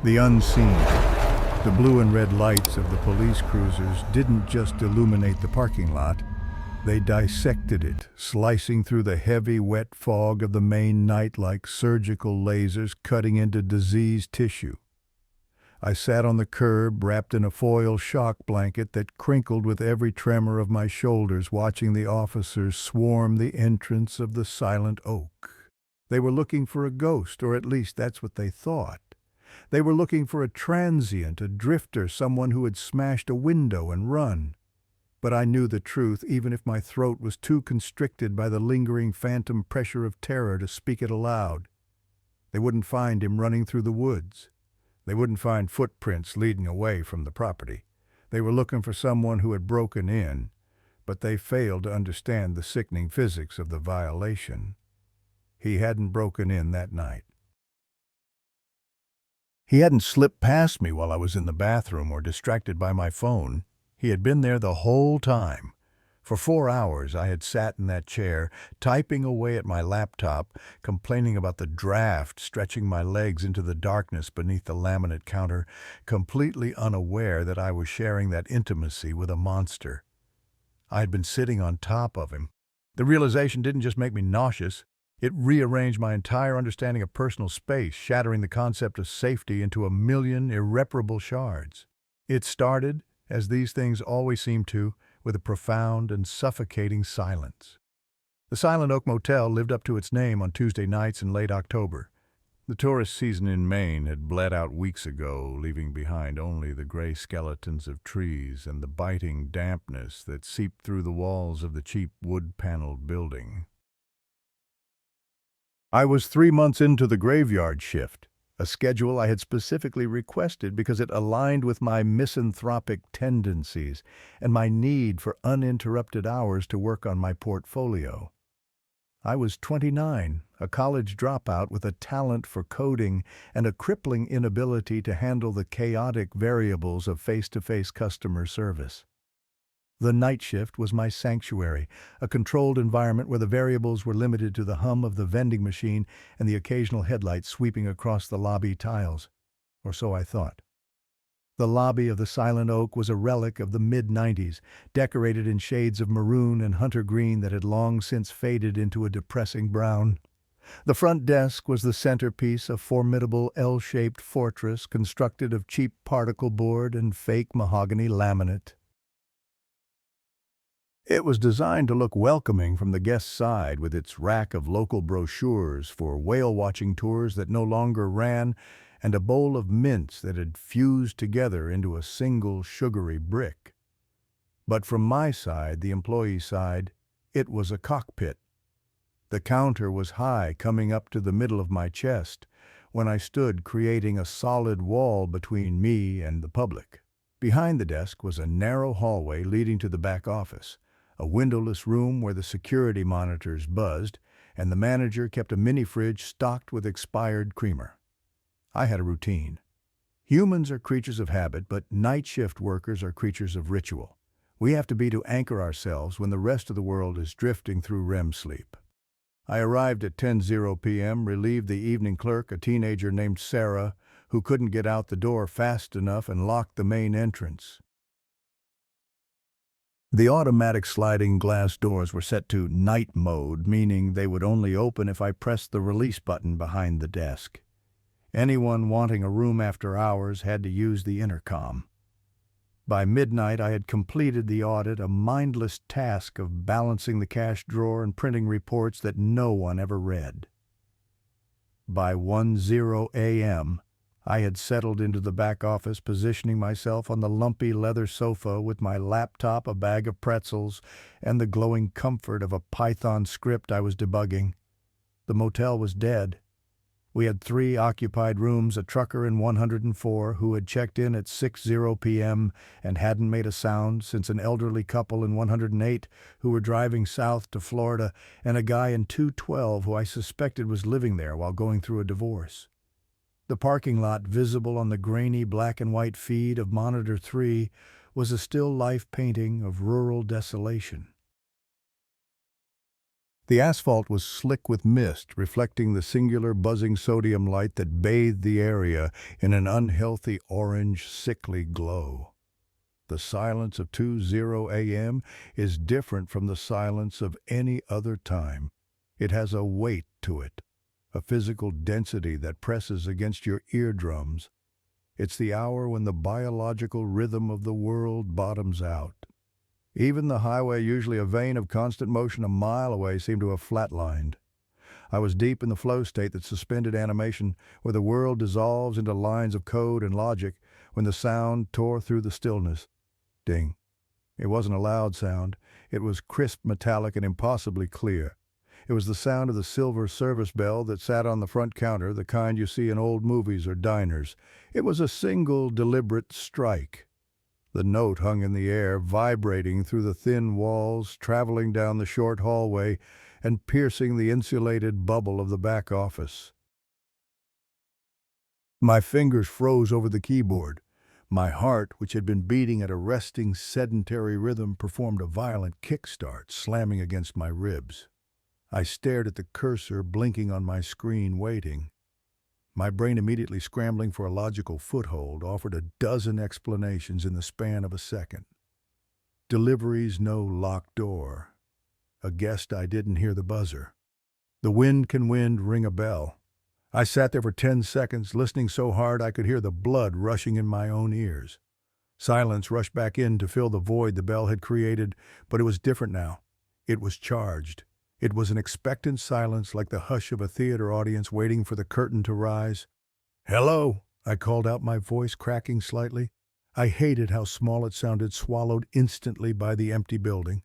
The unseen. The blue and red lights of the police cruisers didn't just illuminate the parking lot, they dissected it, slicing through the heavy, wet fog of the Maine night like surgical lasers cutting into diseased tissue. I sat on the curb, wrapped in a foil shock blanket that crinkled with every tremor of my shoulders, watching the officers swarm the entrance of the Silent Oak. They were looking for a ghost, or at least that's what they thought. They were looking for a transient, a drifter, someone who had smashed a window and run. But I knew the truth, even if my throat was too constricted by the lingering phantom pressure of terror to speak it aloud. They wouldn't find him running through the woods. They wouldn't find footprints leading away from the property. They were looking for someone who had broken in, but they failed to understand the sickening physics of the violation. He hadn't broken in that night. He hadn't slipped past me while I was in the bathroom or distracted by my phone. He had been there the whole time. For 4 hours I had sat in that chair, typing away at my laptop, complaining about the draft, stretching my legs into the darkness beneath the laminate counter, completely unaware that I was sharing that intimacy with a monster. I had been sitting on top of him. The realization didn't just make me nauseous, it rearranged my entire understanding of personal space, shattering the concept of safety into a million irreparable shards. It started, as these things always seem to, with a profound and suffocating silence. The Silent Oak Motel lived up to its name on Tuesday nights in late October. The tourist season in Maine had bled out weeks ago, leaving behind only the gray skeletons of trees and the biting dampness that seeped through the walls of the cheap wood-paneled building. I was 3 months into the graveyard shift, a schedule I had specifically requested because it aligned with my misanthropic tendencies and my need for uninterrupted hours to work on my portfolio. I was 29, a college dropout with a talent for coding and a crippling inability to handle the chaotic variables of face-to-face customer service. The night shift was my sanctuary, a controlled environment where the variables were limited to the hum of the vending machine and the occasional headlights sweeping across the lobby tiles. Or so I thought. The lobby of the Silent Oak was a relic of the mid-90s, decorated in shades of maroon and hunter green that had long since faded into a depressing brown. The front desk was the centerpiece, a formidable L-shaped fortress constructed of cheap particle board and fake mahogany laminate. It was designed to look welcoming from the guest side, with its rack of local brochures for whale-watching tours that no longer ran and a bowl of mints that had fused together into a single sugary brick. But from my side, the employee side, it was a cockpit. The counter was high, coming up to the middle of my chest, when I stood creating a solid wall between me and the public. Behind the desk was a narrow hallway leading to the back office, a windowless room where the security monitors buzzed, and the manager kept a mini-fridge stocked with expired creamer. I had a routine. Humans are creatures of habit, but night shift workers are creatures of ritual. We have to be to anchor ourselves when the rest of the world is drifting through REM sleep. I arrived at 10:00 p.m., relieved the evening clerk, a teenager named Sarah, who couldn't get out the door fast enough, and locked the main entrance. The automatic sliding glass doors were set to night mode, meaning they would only open if I pressed the release button behind the desk. Anyone wanting a room after hours had to use the intercom. By midnight, I had completed the audit, a mindless task of balancing the cash drawer and printing reports that no one ever read. By 1:00 a.m., I had settled into the back office, positioning myself on the lumpy leather sofa with my laptop, a bag of pretzels, and the glowing comfort of a Python script I was debugging. The motel was dead. We had 3 occupied rooms, a trucker in 104 who had checked in at 6:00 p.m. and hadn't made a sound since an elderly couple in 108 who were driving south to Florida, and a guy in 212 who I suspected was living there while going through a divorce. The parking lot, visible on the grainy black and white feed of Monitor 3, was a still life painting of rural desolation. The asphalt was slick with mist, reflecting the singular buzzing sodium light that bathed the area in an unhealthy orange, sickly glow. The silence of 2:00 a.m. is different from the silence of any other time. It has a weight to it, a physical density that presses against your eardrums. It's the hour when the biological rhythm of the world bottoms out. Even the highway, usually a vein of constant motion a mile away, seemed to have flatlined. I was deep in the flow state that suspended animation, where the world dissolves into lines of code and logic, when the sound tore through the stillness. Ding. It wasn't a loud sound. It was crisp, metallic, and impossibly clear. It was the sound of the silver service bell that sat on the front counter, the kind you see in old movies or diners. It was a single, deliberate strike. The note hung in the air, vibrating through the thin walls, traveling down the short hallway, and piercing the insulated bubble of the back office. My fingers froze over the keyboard. My heart, which had been beating at a resting, sedentary rhythm, performed a violent kickstart, slamming against my ribs. I stared at the cursor blinking on my screen, waiting. My brain, immediately scrambling for a logical foothold, offered a dozen explanations in the span of a second. Deliveries, no locked door. A guest, I didn't hear the buzzer. The wind can ring a bell. I sat there for 10 seconds, listening so hard I could hear the blood rushing in my own ears. Silence rushed back in to fill the void the bell had created, but it was different now. It was charged. It was an expectant silence, like the hush of a theater audience waiting for the curtain to rise. "Hello," I called out, my voice cracking slightly. I hated how small it sounded, swallowed instantly by the empty building.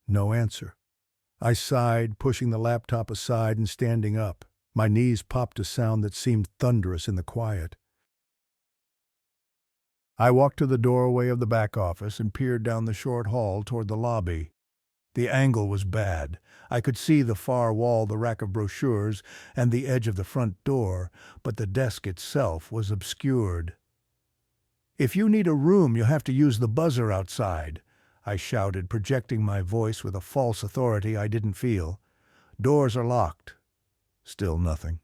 No answer. I sighed, pushing the laptop aside and standing up. My knees popped a sound that seemed thunderous in the quiet. I walked to the doorway of the back office and peered down the short hall toward the lobby. The angle was bad. I could see the far wall, the rack of brochures, and the edge of the front door, but the desk itself was obscured. "If you need a room, you'll have to use the buzzer outside," I shouted, projecting my voice with a false authority I didn't feel. "Doors are locked." Still nothing.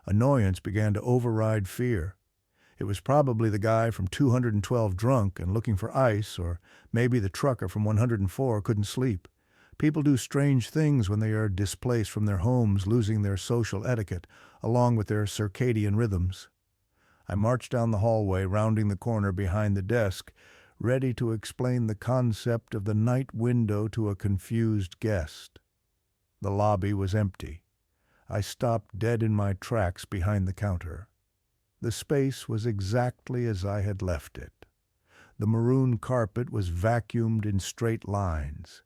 Annoyance began to override fear. It was probably the guy from 212 drunk and looking for ice, or maybe the trucker from 104 couldn't sleep. People do strange things when they are displaced from their homes, losing their social etiquette, along with their circadian rhythms. I marched down the hallway, rounding the corner behind the desk, ready to explain the concept of the night window to a confused guest. The lobby was empty. I stopped dead in my tracks behind the counter. The space was exactly as I had left it. The maroon carpet was vacuumed in straight lines.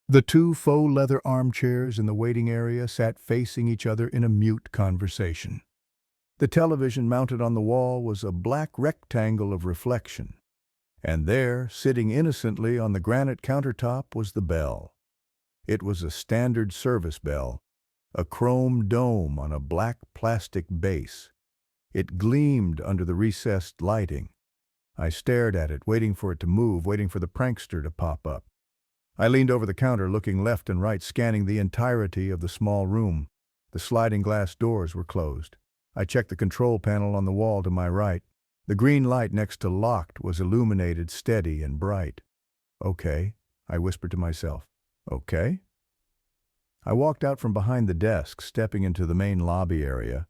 The two faux leather armchairs in the waiting area sat facing each other in a mute conversation. The television mounted on the wall was a black rectangle of reflection. And there, sitting innocently on the granite countertop, was the bell. It was a standard service bell, a chrome dome on a black plastic base. It gleamed under the recessed lighting. I stared at it, waiting for it to move, waiting for the prankster to pop up. I leaned over the counter, looking left and right, scanning the entirety of the small room. The sliding glass doors were closed. I checked the control panel on the wall to my right. The green light next to locked was illuminated, steady and bright. "Okay," I whispered to myself. "Okay?" I walked out from behind the desk, stepping into the main lobby area.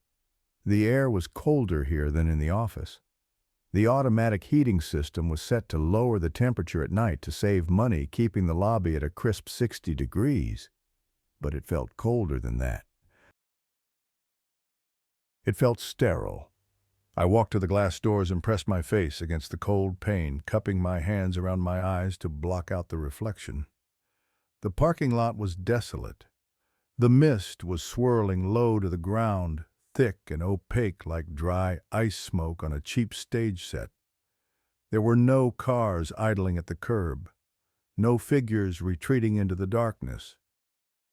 The air was colder here than in the office. The automatic heating system was set to lower the temperature at night to save money, keeping the lobby at a crisp 60 degrees. But it felt colder than that. It felt sterile. I walked to the glass doors and pressed my face against the cold pane, cupping my hands around my eyes to block out the reflection. The parking lot was desolate. The mist was swirling low to the ground, thick and opaque like dry ice smoke on a cheap stage set. There were no cars idling at the curb, no figures retreating into the darkness,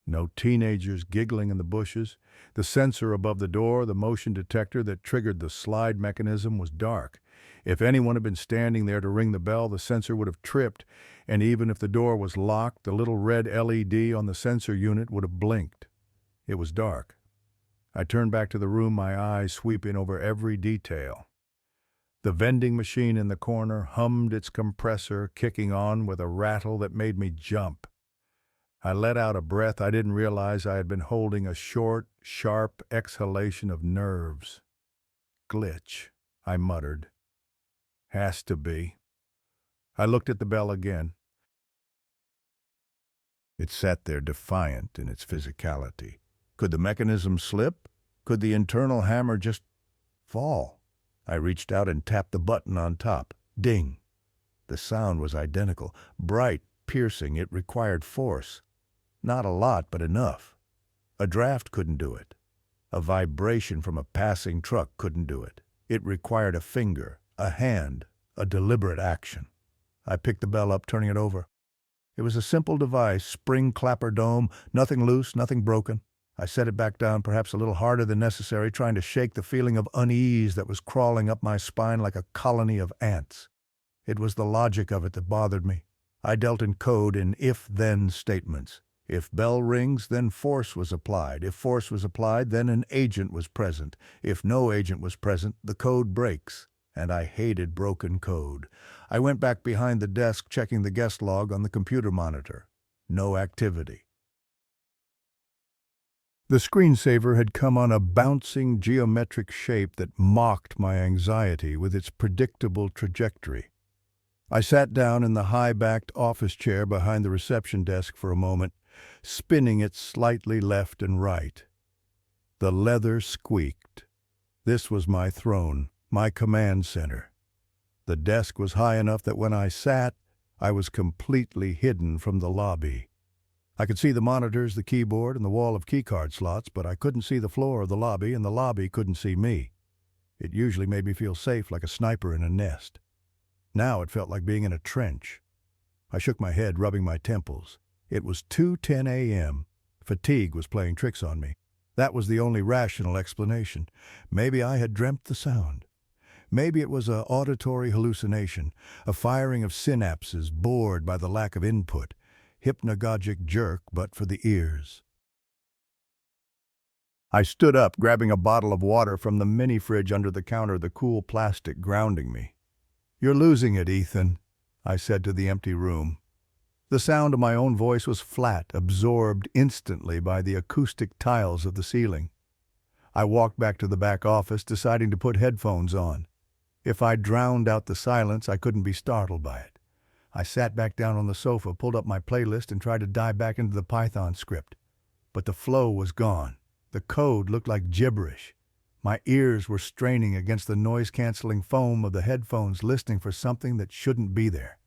no teenagers giggling in the bushes. The sensor above the door, the motion detector that triggered the slide mechanism, was dark. If anyone had been standing there to ring the bell, the sensor would have tripped, and even if the door was locked, the little red LED on the sensor unit would have blinked. It was dark. I turned back to the room, my eyes sweeping over every detail. The vending machine in the corner hummed its compressor, kicking on with a rattle that made me jump. I let out a breath. I didn't realize I had been holding a short, sharp exhalation of nerves. Glitch, I muttered. Has to be. I looked at the bell again. It sat there defiant in its physicality. Could the mechanism slip? Could the internal hammer just fall? I reached out and tapped the button on top. Ding. The sound was identical. Bright, piercing. It required force. Not a lot, but enough. A draft couldn't do it. A vibration from a passing truck couldn't do it. It required a finger, a hand, a deliberate action. I picked the bell up, turning it over. It was a simple device, spring clapper dome, nothing loose, nothing broken. I set it back down, perhaps a little harder than necessary, trying to shake the feeling of unease that was crawling up my spine like a colony of ants. It was the logic of it that bothered me. I dealt in code in if-then statements. If bell rings, then force was applied. If force was applied, then an agent was present. If no agent was present, the code breaks. And I hated broken code. I went back behind the desk, checking the guest log on the computer monitor. No activity. The screensaver had come on a bouncing geometric shape that mocked my anxiety with its predictable trajectory. I sat down in the high-backed office chair behind the reception desk for a moment, spinning it slightly left and right. The leather squeaked. This was my throne, my command center. The desk was high enough that when I sat, I was completely hidden from the lobby. I could see the monitors, the keyboard, and the wall of keycard slots, but I couldn't see the floor of the lobby, and the lobby couldn't see me. It usually made me feel safe, like a sniper in a nest. Now it felt like being in a trench. I shook my head, rubbing my temples. It was 2:10 a.m. Fatigue was playing tricks on me. That was the only rational explanation. Maybe I had dreamt the sound. Maybe it was an auditory hallucination, a firing of synapses bored by the lack of input. Hypnagogic jerk, but for the ears. I stood up, grabbing a bottle of water from the mini-fridge under the counter, the cool plastic grounding me. "You're losing it, Ethan," I said to the empty room. The sound of my own voice was flat, absorbed instantly by the acoustic tiles of the ceiling. I walked back to the back office, deciding to put headphones on. If I drowned out the silence, I couldn't be startled by it. I sat back down on the sofa, pulled up my playlist, and tried to dive back into the Python script. But the flow was gone. The code looked like gibberish. My ears were straining against the noise-canceling foam of the headphones, listening for something that shouldn't be there.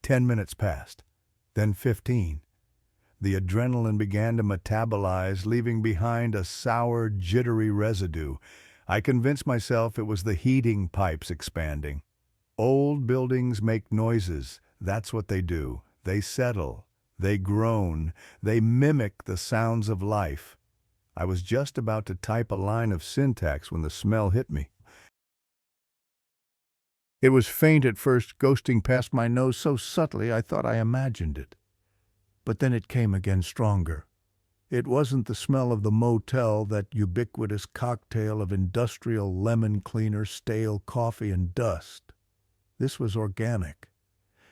10 minutes passed, then 15. The adrenaline began to metabolize, leaving behind a sour, jittery residue. I convinced myself it was the heating pipes expanding. Old buildings make noises. That's what they do. They settle. They groan. They mimic the sounds of life. I was just about to type a line of syntax when the smell hit me. It was faint at first, ghosting past my nose so subtly I thought I imagined it. But then it came again stronger. It wasn't the smell of the motel, that ubiquitous cocktail of industrial lemon cleaner, stale coffee, and dust. This was organic.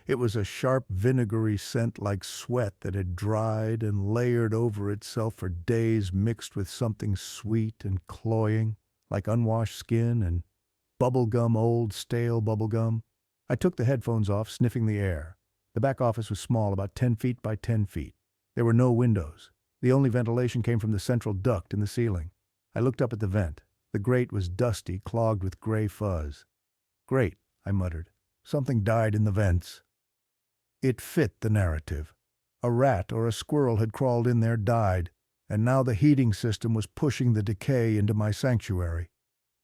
It was a sharp, vinegary scent like sweat that had dried and layered over itself for days, mixed with something sweet and cloying, like unwashed skin and bubblegum, old, stale bubblegum. I took the headphones off, sniffing the air. The back office was small, about 10 feet by 10 feet. There were no windows. The only ventilation came from the central duct in the ceiling. I looked up at the vent. The grate was dusty, clogged with gray fuzz. "Great," I muttered. Something died in the vents. It fit the narrative. A rat or a squirrel had crawled in there, died, and now the heating system was pushing the decay into my sanctuary.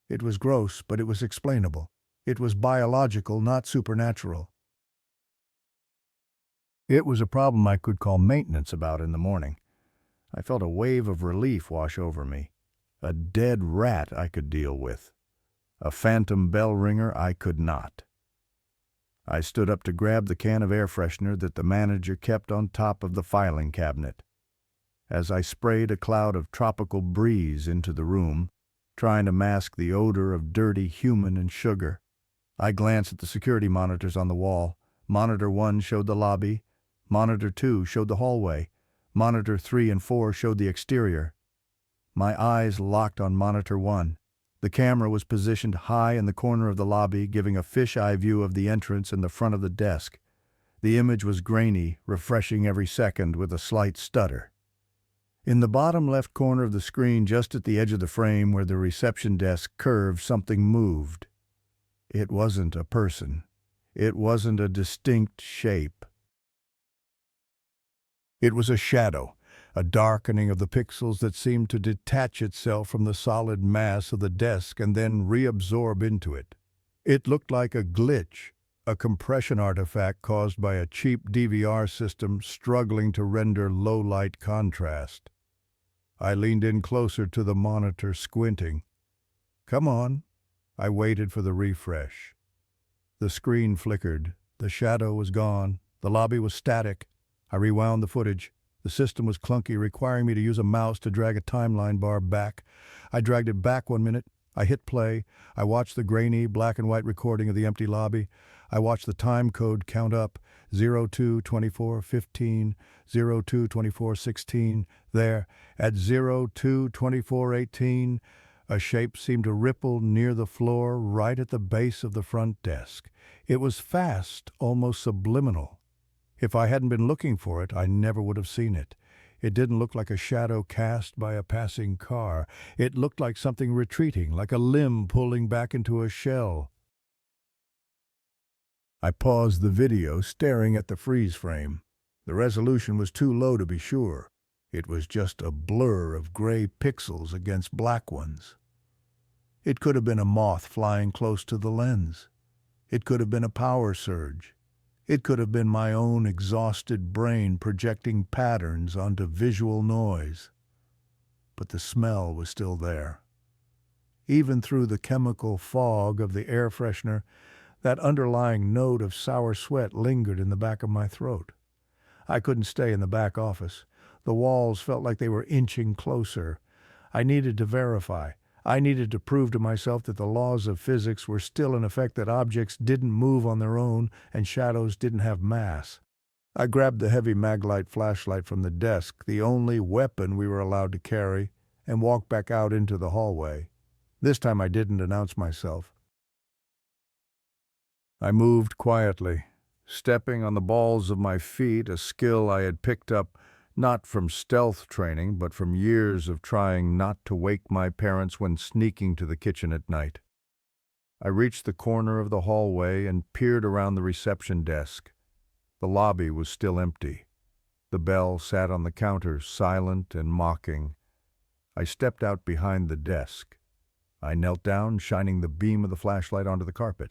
It was gross, but it was explainable. It was biological, not supernatural. It was a problem I could call maintenance about in the morning. I felt a wave of relief wash over me. A dead rat I could deal with. A phantom bell ringer I could not. I stood up to grab the can of air freshener that the manager kept on top of the filing cabinet. As I sprayed a cloud of tropical breeze into the room, trying to mask the odor of dirty human and sugar, I glanced at the security monitors on the wall. Monitor 1 showed the lobby. Monitor 2 showed the hallway. Monitor 3 and 4 showed the exterior. My eyes locked on Monitor 1. The camera was positioned high in the corner of the lobby, giving a fisheye view of the entrance and the front of the desk. The image was grainy, refreshing every second with a slight stutter. In the bottom left corner of the screen, just at the edge of the frame where the reception desk curved, something moved. It wasn't a person. It wasn't a distinct shape. It was a shadow, a darkening of the pixels that seemed to detach itself from the solid mass of the desk and then reabsorb into it. It looked like a glitch, a compression artifact caused by a cheap DVR system struggling to render low-light contrast. I leaned in closer to the monitor, squinting. "Come on." I waited for the refresh. The screen flickered. The shadow was gone. The lobby was static. I rewound the footage. The system was clunky, requiring me to use a mouse to drag a timeline bar back. I dragged it back 1 minute. I hit play. I watched the grainy, black and white recording of the empty lobby. I watched the time code count up, 02-24-15, 02-24-16. There, at 02-24-18, a shape seemed to ripple near the floor right at the base of the front desk. It was fast, almost subliminal. If I hadn't been looking for it, I never would have seen it. It didn't look like a shadow cast by a passing car. It looked like something retreating, like a limb pulling back into a shell. I paused the video, staring at the freeze frame. The resolution was too low to be sure. It was just a blur of gray pixels against black ones. It could have been a moth flying close to the lens. It could have been a power surge. It could have been my own exhausted brain projecting patterns onto visual noise. But the smell was still there. Even through the chemical fog of the air freshener, that underlying note of sour sweat lingered in the back of my throat. I couldn't stay in the back office. The walls felt like they were inching closer. I needed to verify. I needed to prove to myself that the laws of physics were still in effect, that objects didn't move on their own and shadows didn't have mass. I grabbed the heavy Maglite flashlight from the desk, the only weapon we were allowed to carry, and walked back out into the hallway. This time I didn't announce myself. I moved quietly, stepping on the balls of my feet, a skill I had picked up not from stealth training, but from years of trying not to wake my parents when sneaking to the kitchen at night. I reached the corner of the hallway and peered around the reception desk. The lobby was still empty. The bell sat on the counter, silent and mocking. I stepped out behind the desk. I knelt down, shining the beam of the flashlight onto the carpet.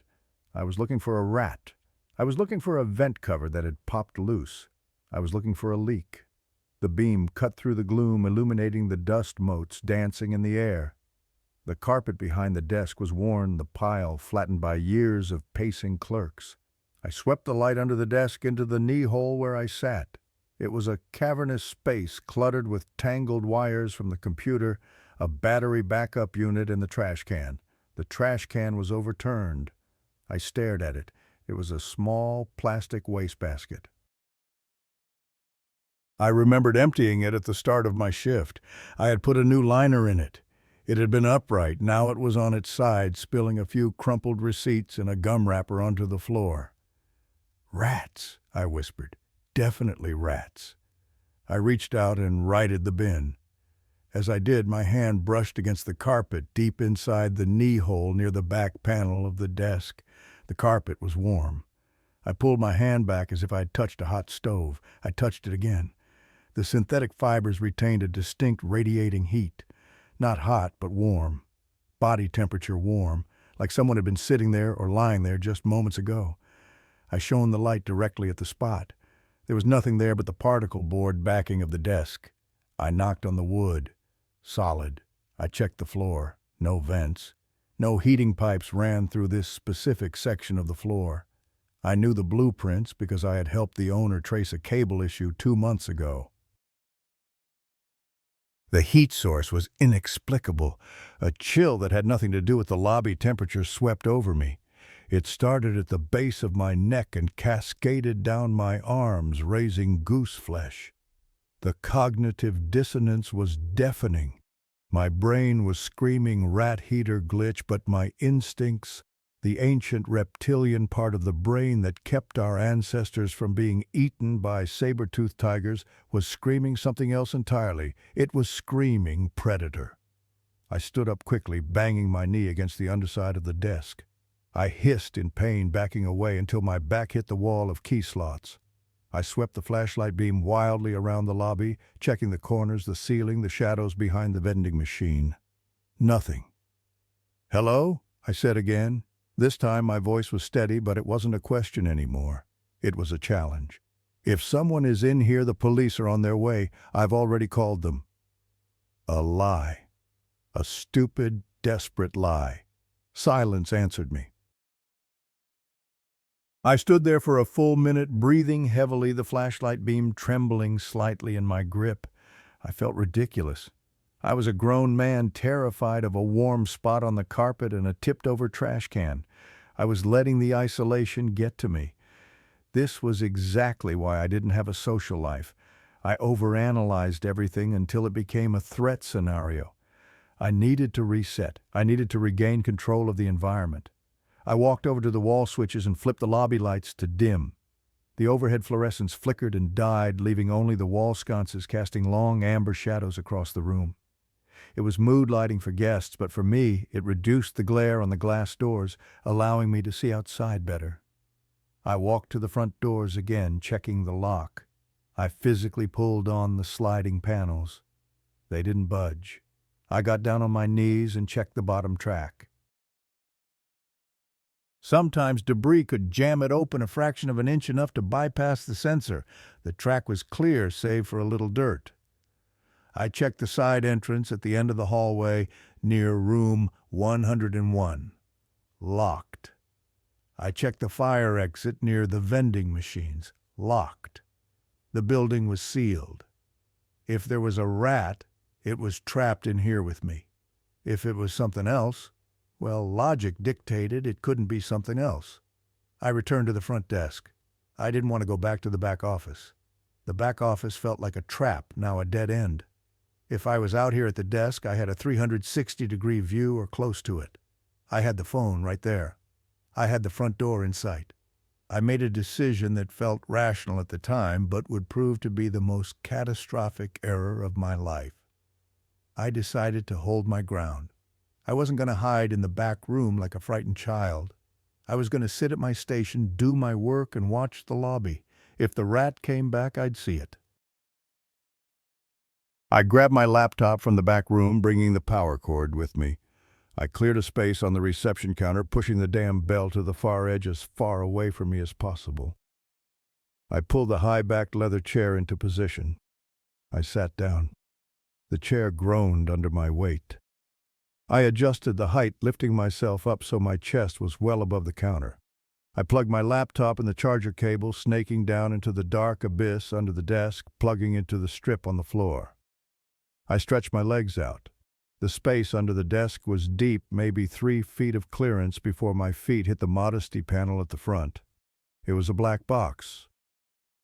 I was looking for a rat. I was looking for a vent cover that had popped loose. I was looking for a leak. The beam cut through the gloom, illuminating the dust motes dancing in the air. The carpet behind the desk was worn, the pile flattened by years of pacing clerks. I swept the light under the desk into the knee hole where I sat. It was a cavernous space cluttered with tangled wires from the computer, a battery backup unit, and the trash can. The trash can was overturned. I stared at it. It was a small plastic wastebasket. I remembered emptying it at the start of my shift. I had put a new liner in it. It had been upright. Now it was on its side, spilling a few crumpled receipts and a gum wrapper onto the floor. "Rats," I whispered. "Definitely rats." I reached out and righted the bin. As I did, my hand brushed against the carpet deep inside the knee hole near the back panel of the desk. The carpet was warm. I pulled my hand back as if I had touched a hot stove. I touched it again. The synthetic fibers retained a distinct radiating heat. Not hot, but warm. Body temperature warm, like someone had been sitting there or lying there just moments ago. I shone the light directly at the spot. There was nothing there but the particle board backing of the desk. I knocked on the wood. Solid. I checked the floor. No vents. No heating pipes ran through this specific section of the floor. I knew the blueprints because I had helped the owner trace a cable issue 2 months ago. The heat source was inexplicable. A chill that had nothing to do with the lobby temperature swept over me. It started at the base of my neck and cascaded down my arms, raising goose flesh. The cognitive dissonance was deafening. My brain was screaming rat heater glitch, but my instincts, the ancient reptilian part of the brain that kept our ancestors from being eaten by saber-toothed tigers, was screaming something else entirely. It was screaming predator. I stood up quickly, banging my knee against the underside of the desk. I hissed in pain, backing away until my back hit the wall of key slots. I swept the flashlight beam wildly around the lobby, checking the corners, the ceiling, the shadows behind the vending machine. Nothing. "Hello?" I said again. This time my voice was steady, but it wasn't a question anymore. It was a challenge. "If someone is in here, the police are on their way. I've already called them." A lie. A stupid, desperate lie. Silence answered me. I stood there for a full minute, breathing heavily, the flashlight beam trembling slightly in my grip. I felt ridiculous. I was a grown man, terrified of a warm spot on the carpet and a tipped-over trash can. I was letting the isolation get to me. This was exactly why I didn't have a social life. I overanalyzed everything until it became a threat scenario. I needed to reset. I needed to regain control of the environment. I walked over to the wall switches and flipped the lobby lights to dim. The overhead fluorescents flickered and died, leaving only the wall sconces casting long amber shadows across the room. It was mood lighting for guests, but for me, it reduced the glare on the glass doors, allowing me to see outside better. I walked to the front doors again, checking the lock. I physically pulled on the sliding panels. They didn't budge. I got down on my knees and checked the bottom track. Sometimes debris could jam it open a fraction of an inch, enough to bypass the sensor. The track was clear, save for a little dirt. I checked the side entrance at the end of the hallway near room 101. Locked. I checked the fire exit near the vending machines. Locked. The building was sealed. If there was a rat, it was trapped in here with me. If it was something else, well, logic dictated it couldn't be something else. I returned to the front desk. I didn't want to go back to the back office. The back office felt like a trap, now a dead end. If I was out here at the desk, I had a 360-degree view or close to it. I had the phone right there. I had the front door in sight. I made a decision that felt rational at the time, but would prove to be the most catastrophic error of my life. I decided to hold my ground. I wasn't going to hide in the back room like a frightened child. I was going to sit at my station, do my work, and watch the lobby. If the rat came back, I'd see it. I grabbed my laptop from the back room, bringing the power cord with me. I cleared a space on the reception counter, pushing the damn bell to the far edge as far away from me as possible. I pulled the high-backed leather chair into position. I sat down. The chair groaned under my weight. I adjusted the height, lifting myself up so my chest was well above the counter. I plugged my laptop in the charger cable, snaking down into the dark abyss under the desk, plugging into the strip on the floor. I stretched my legs out. The space under the desk was deep, maybe 3 feet of clearance before my feet hit the modesty panel at the front. It was a black box.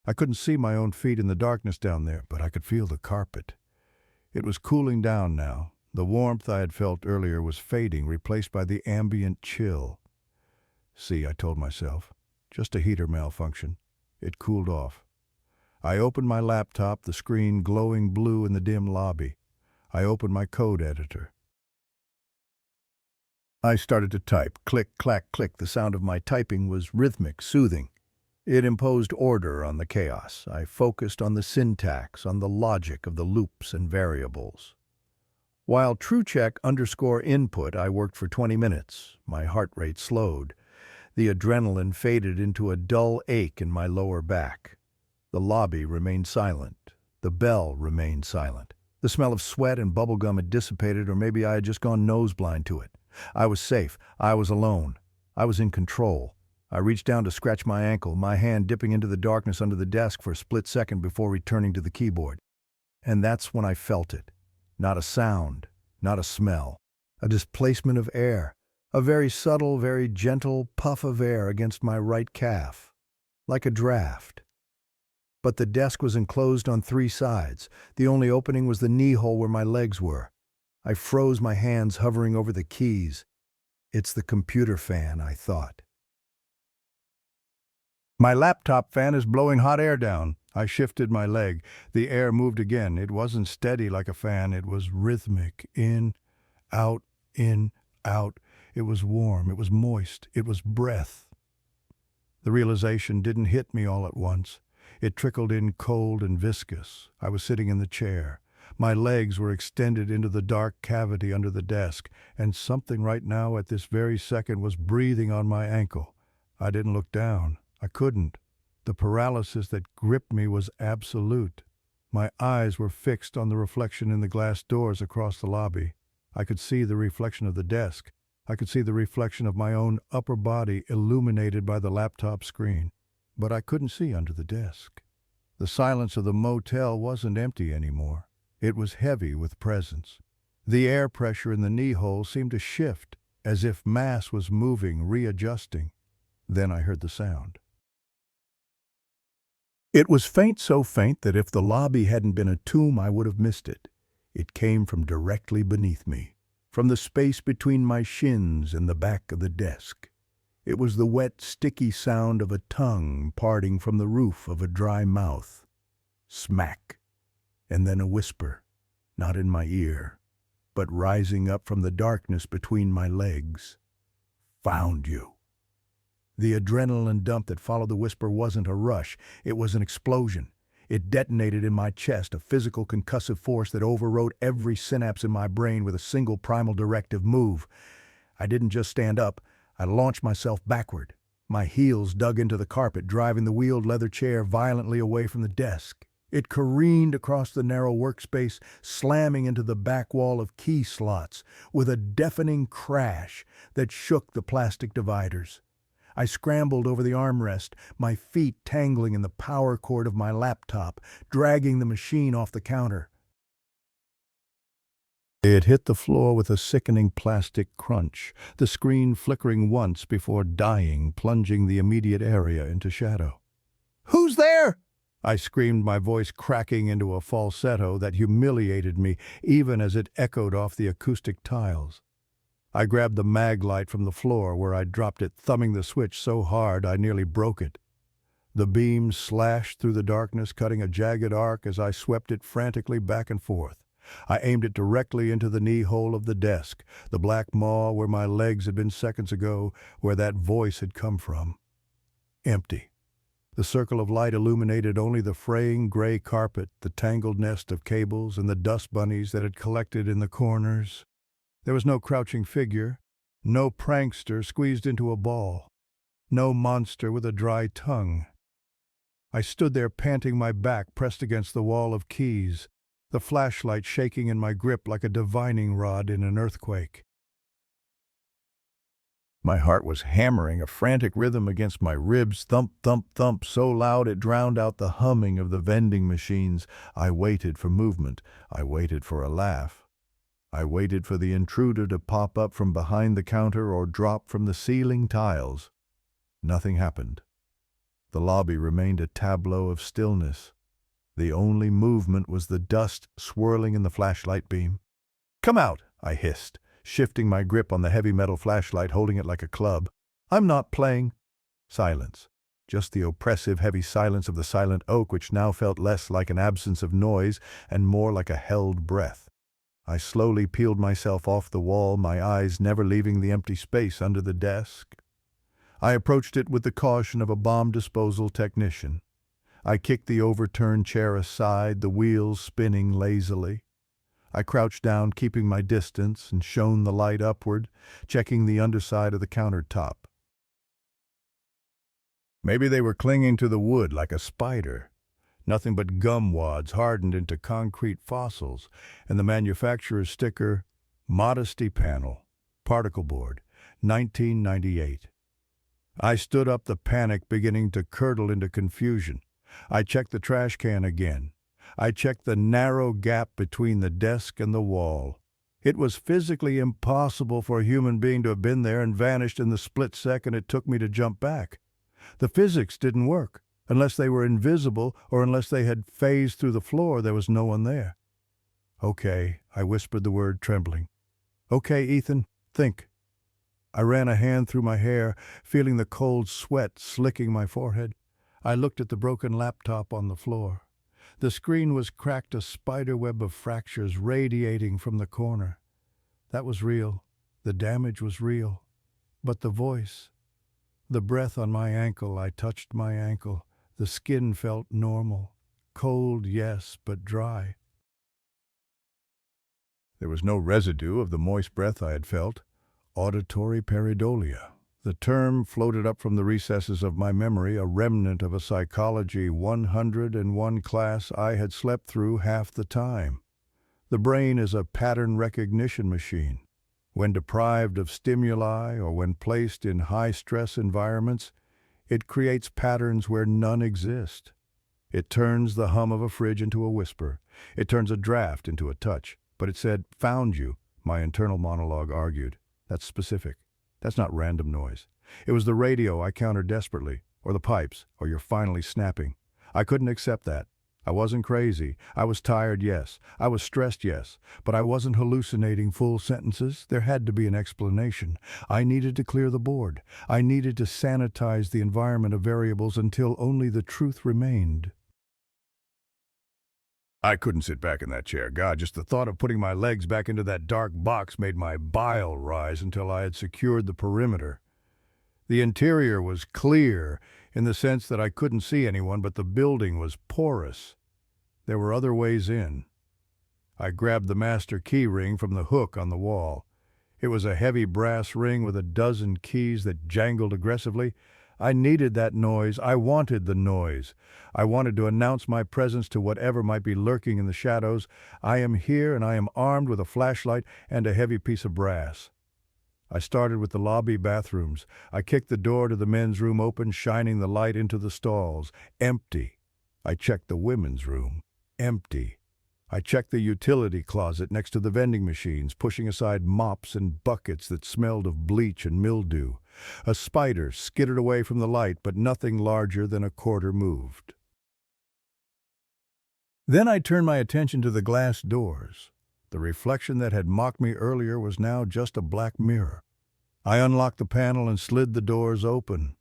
I couldn't see my own feet in the darkness down there, but I could feel the carpet. It was cooling down now. The warmth I had felt earlier was fading, replaced by the ambient chill. See, I told myself, just a heater malfunction. It cooled off. I opened my laptop, the screen glowing blue in the dim lobby. I opened my code editor. I started to type. Click, clack, click. The sound of my typing was rhythmic, soothing. It imposed order on the chaos. I focused on the syntax, on the logic of the loops and variables. While TrueCheck_input, I worked for 20 minutes. My heart rate slowed. The adrenaline faded into a dull ache in my lower back. The lobby remained silent. The bell remained silent. The smell of sweat and bubblegum had dissipated, or maybe I had just gone nose blind to it. I was safe. I was alone. I was in control. I reached down to scratch my ankle, my hand dipping into the darkness under the desk for a split second before returning to the keyboard. And that's when I felt it. Not a sound, not a smell. A displacement of air. A very subtle, very gentle puff of air against my right calf. Like a draft. But the desk was enclosed on 3 sides. The only opening was the knee hole where my legs were. I froze, my hands hovering over the keys. It's the computer fan, I thought. My laptop fan is blowing hot air down. I shifted my leg. The air moved again. It wasn't steady like a fan. It was rhythmic. In, out, in, out. It was warm. It was moist. It was breath. The realization didn't hit me all at once. It trickled in cold and viscous. I was sitting in the chair. My legs were extended into the dark cavity under the desk, and something right now at this very second was breathing on my ankle. I didn't look down. I couldn't. The paralysis that gripped me was absolute. My eyes were fixed on the reflection in the glass doors across the lobby. I could see the reflection of the desk. I could see the reflection of my own upper body illuminated by the laptop screen. But I couldn't see under the desk. The silence of the motel wasn't empty anymore. It was heavy with presence. The air pressure in the knee hole seemed to shift, as if mass was moving, readjusting. Then I heard the sound. It was faint, so faint that if the lobby hadn't been a tomb, I would have missed it. It came from directly beneath me, from the space between my shins and the back of the desk. It was the wet, sticky sound of a tongue parting from the roof of a dry mouth. Smack. And then a whisper, not in my ear, but rising up from the darkness between my legs. Found you. The adrenaline dump that followed the whisper wasn't a rush, it was an explosion. It detonated in my chest, a physical concussive force that overrode every synapse in my brain with a single primal directive move. I didn't just stand up, I launched myself backward. My heels dug into the carpet, driving the wheeled leather chair violently away from the desk. It careened across the narrow workspace, slamming into the back wall of key slots with a deafening crash that shook the plastic dividers. I scrambled over the armrest, my feet tangling in the power cord of my laptop, dragging the machine off the counter. It hit the floor with a sickening plastic crunch, the screen flickering once before dying, plunging the immediate area into shadow. "Who's there?" I screamed, my voice cracking into a falsetto that humiliated me even as it echoed off the acoustic tiles. I grabbed the mag light from the floor where I'd dropped it, thumbing the switch so hard I nearly broke it. The beam slashed through the darkness, cutting a jagged arc as I swept it frantically back and forth. I aimed it directly into the knee hole of the desk, the black maw where my legs had been seconds ago, where that voice had come from. Empty. The circle of light illuminated only the fraying gray carpet, the tangled nest of cables, and the dust bunnies that had collected in the corners. There was no crouching figure, no prankster squeezed into a ball, no monster with a dry tongue. I stood there panting, my back pressed against the wall of keys, the flashlight shaking in my grip like a divining rod in an earthquake. My heart was hammering a frantic rhythm against my ribs, thump, thump, thump, so loud it drowned out the humming of the vending machines. I waited for movement. I waited for a laugh. I waited for the intruder to pop up from behind the counter or drop from the ceiling tiles. Nothing happened. The lobby remained a tableau of stillness. The only movement was the dust swirling in the flashlight beam. "Come out," I hissed, shifting my grip on the heavy metal flashlight, holding it like a club. "I'm not playing." Silence. Just the oppressive, heavy silence of the Silent Oak, which now felt less like an absence of noise and more like a held breath. I slowly peeled myself off the wall, my eyes never leaving the empty space under the desk. I approached it with the caution of a bomb disposal technician. I kicked the overturned chair aside, the wheels spinning lazily. I crouched down, keeping my distance, and shone the light upward, checking the underside of the countertop. Maybe they were clinging to the wood like a spider. Nothing but gum wads hardened into concrete fossils, and the manufacturer's sticker, "Modesty Panel, particle board, 1998. I stood up, the panic beginning to curdle into confusion. I checked the trash can again. I checked the narrow gap between the desk and the wall. It was physically impossible for a human being to have been there and vanished in the split second it took me to jump back. The physics didn't work. Unless they were invisible or unless they had phased through the floor, there was no one there. "Okay," I whispered the word, trembling. "Okay, Ethan, think." I ran a hand through my hair, feeling the cold sweat slicking my forehead. I looked at the broken laptop on the floor. The screen was cracked, a spiderweb of fractures radiating from the corner. That was real. The damage was real. But the voice, the breath on my ankle, I touched my ankle. The skin felt normal. Cold, yes, but dry. There was no residue of the moist breath I had felt. Auditory pareidolia. The term floated up from the recesses of my memory, a remnant of a psychology 101 class I had slept through half the time. The brain is a pattern recognition machine. When deprived of stimuli or when placed in high-stress environments, it creates patterns where none exist. It turns the hum of a fridge into a whisper. It turns a draft into a touch. But it said, "Found you," my internal monologue argued. That's specific. That's not random noise. It was the radio I countered desperately, or the pipes, or you're finally snapping. I couldn't accept that. I wasn't crazy. I was tired, yes. I was stressed, yes. But I wasn't hallucinating full sentences. There had to be an explanation. I needed to clear the board. I needed to sanitize the environment of variables until only the truth remained. I couldn't sit back in that chair. God, just the thought of putting my legs back into that dark box made my bile rise until I had secured the perimeter. The interior was clear in the sense that I couldn't see anyone, but the building was porous. There were other ways in. I grabbed the master key ring from the hook on the wall. It was a heavy brass ring with a dozen keys that jangled aggressively. I needed that noise. I wanted the noise. I wanted to announce my presence to whatever might be lurking in the shadows. I am here, and I am armed with a flashlight and a heavy piece of brass. I started with the lobby bathrooms. I kicked the door to the men's room open, shining the light into the stalls. Empty. I checked the women's room. Empty. I checked the utility closet next to the vending machines, pushing aside mops and buckets that smelled of bleach and mildew. A spider skittered away from the light, but nothing larger than a quarter moved. Then I turned my attention to the glass doors. The reflection that had mocked me earlier was now just a black mirror. I unlocked the panel and slid the doors open.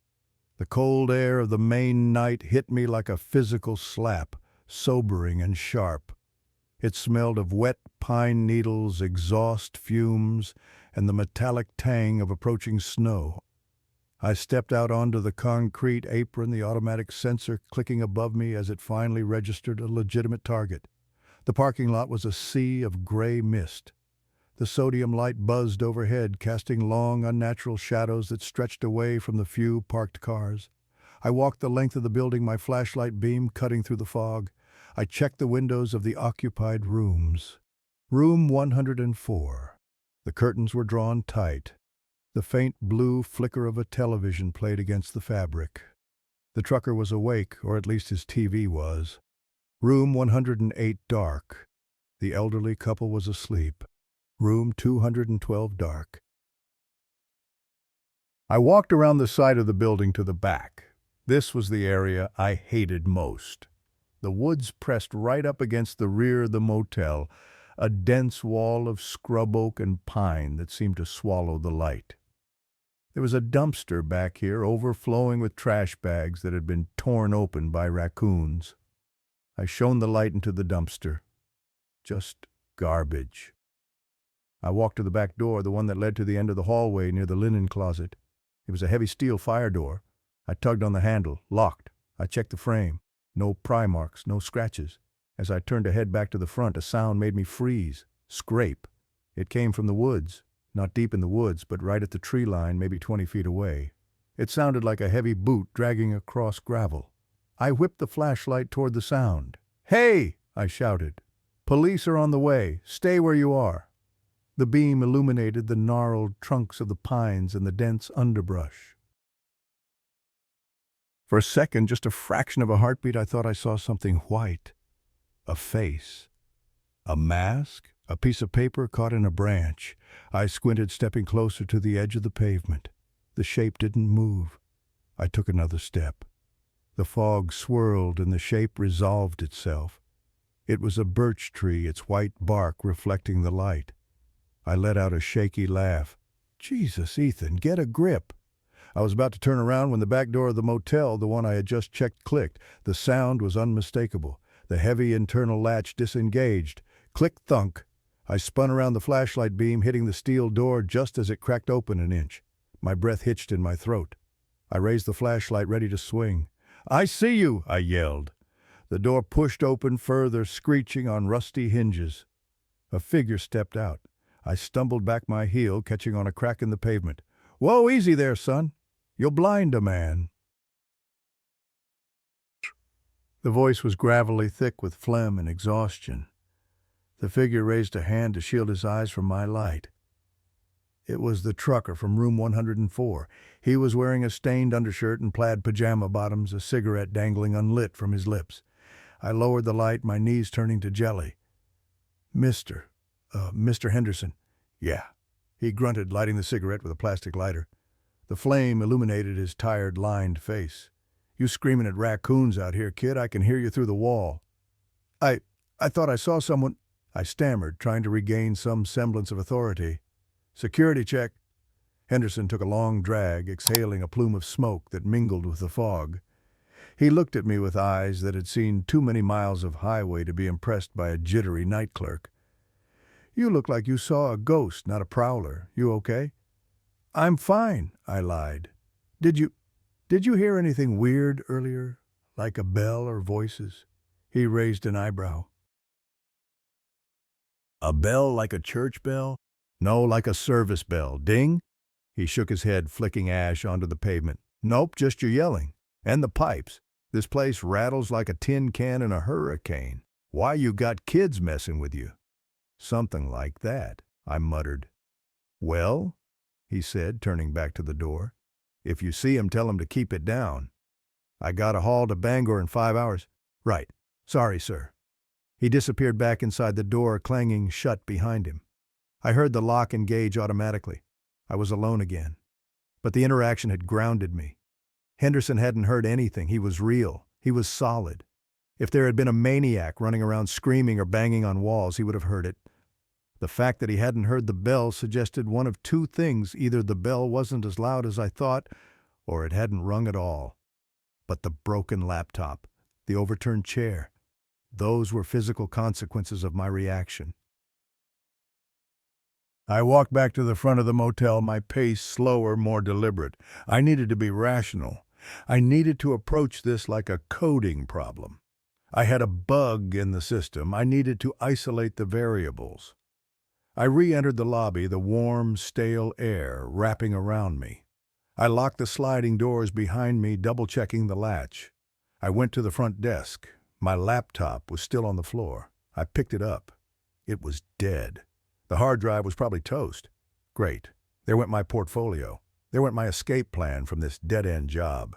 The cold air of the Maine night hit me like a physical slap, sobering and sharp. It smelled of wet pine needles, exhaust fumes, and the metallic tang of approaching snow. I stepped out onto the concrete apron, the automatic sensor clicking above me as it finally registered a legitimate target. The parking lot was a sea of gray mist. The sodium light buzzed overhead, casting long, unnatural shadows that stretched away from the few parked cars. I walked the length of the building, my flashlight beam cutting through the fog. I checked the windows of the occupied rooms. Room 104. The curtains were drawn tight. The faint blue flicker of a television played against the fabric. The trucker was awake, or at least his TV was. Room 108 dark. The elderly couple was asleep. Room 212 dark. I walked around the side of the building to the back. This was the area I hated most. The woods pressed right up against the rear of the motel, a dense wall of scrub oak and pine that seemed to swallow the light. There was a dumpster back here, overflowing with trash bags that had been torn open by raccoons. I shone the light into the dumpster. Just garbage. I walked to the back door, the one that led to the end of the hallway near the linen closet. It was a heavy steel fire door. I tugged on the handle, locked. I checked the frame. No pry marks, no scratches. As I turned to head back to the front, a sound made me freeze. Scrape. It came from the woods. Not deep in the woods, but right at the tree line, maybe 20 feet away. It sounded like a heavy boot dragging across gravel. I whipped the flashlight toward the sound. "Hey!" I shouted. "Police are on the way. Stay where you are." The beam illuminated the gnarled trunks of the pines and the dense underbrush. For a second, just a fraction of a heartbeat, I thought I saw something white. A face. A mask? A piece of paper caught in a branch. I squinted, stepping closer to the edge of the pavement. The shape didn't move. I took another step. The fog swirled and the shape resolved itself. It was a birch tree, its white bark reflecting the light. I let out a shaky laugh. Jesus, Ethan, get a grip. I was about to turn around when the back door of the motel, the one I had just checked, clicked. The sound was unmistakable. The heavy internal latch disengaged. Click-thunk. I spun around the flashlight beam, hitting the steel door just as it cracked open an inch. My breath hitched in my throat. I raised the flashlight, ready to swing. "I see you!" I yelled. The door pushed open further, screeching on rusty hinges. A figure stepped out. I stumbled back my heel, catching on a crack in the pavement. "Whoa, easy there, son. You'll blind a man." The voice was gravelly, thick with phlegm and exhaustion. The figure raised a hand to shield his eyes from my light. It was the trucker from room 104. He was wearing a stained undershirt and plaid pajama bottoms, a cigarette dangling unlit from his lips. I lowered the light, my knees turning to jelly. Mr. Henderson." "Yeah." He grunted, lighting the cigarette with a plastic lighter. The flame illuminated his tired, lined face. "You screaming at raccoons out here, kid? I can hear you through the wall." I thought I saw someone," I stammered, trying to regain some semblance of authority. "Security check." Henderson took a long drag, exhaling a plume of smoke that mingled with the fog. He looked at me with eyes that had seen too many miles of highway to be impressed by a jittery night clerk. "You look like you saw a ghost, not a prowler. You okay?" "I'm fine," I lied. Did you hear anything weird earlier? Like a bell or voices?" He raised an eyebrow. "A bell like a church bell?" "No, like a service bell. Ding?" He shook his head, flicking ash onto the pavement. "Nope, just your yelling. And the pipes. This place rattles like a tin can in a hurricane. Why, you got kids messing with you." "Something like that," I muttered. "Well," he said, turning back to the door, "if you see him, tell him to keep it down. I got a haul to Bangor in 5 hours. "Right. Sorry, sir." He disappeared back inside the door, clanging shut behind him. I heard the lock engage automatically. I was alone again. But the interaction had grounded me. Henderson hadn't heard anything. He was real. He was solid. If there had been a maniac running around screaming or banging on walls, he would have heard it. The fact that he hadn't heard the bell suggested one of two things. Either the bell wasn't as loud as I thought, or it hadn't rung at all. But the broken laptop, the overturned chair, those were physical consequences of my reaction. I walked back to the front of the motel, my pace slower, more deliberate. I needed to be rational. I needed to approach this like a coding problem. I had a bug in the system. I needed to isolate the variables. I re-entered the lobby, the warm, stale air wrapping around me. I locked the sliding doors behind me, double-checking the latch. I went to the front desk. My laptop was still on the floor. I picked it up. It was dead. The hard drive was probably toast. Great. There went my portfolio. There went my escape plan from this dead-end job.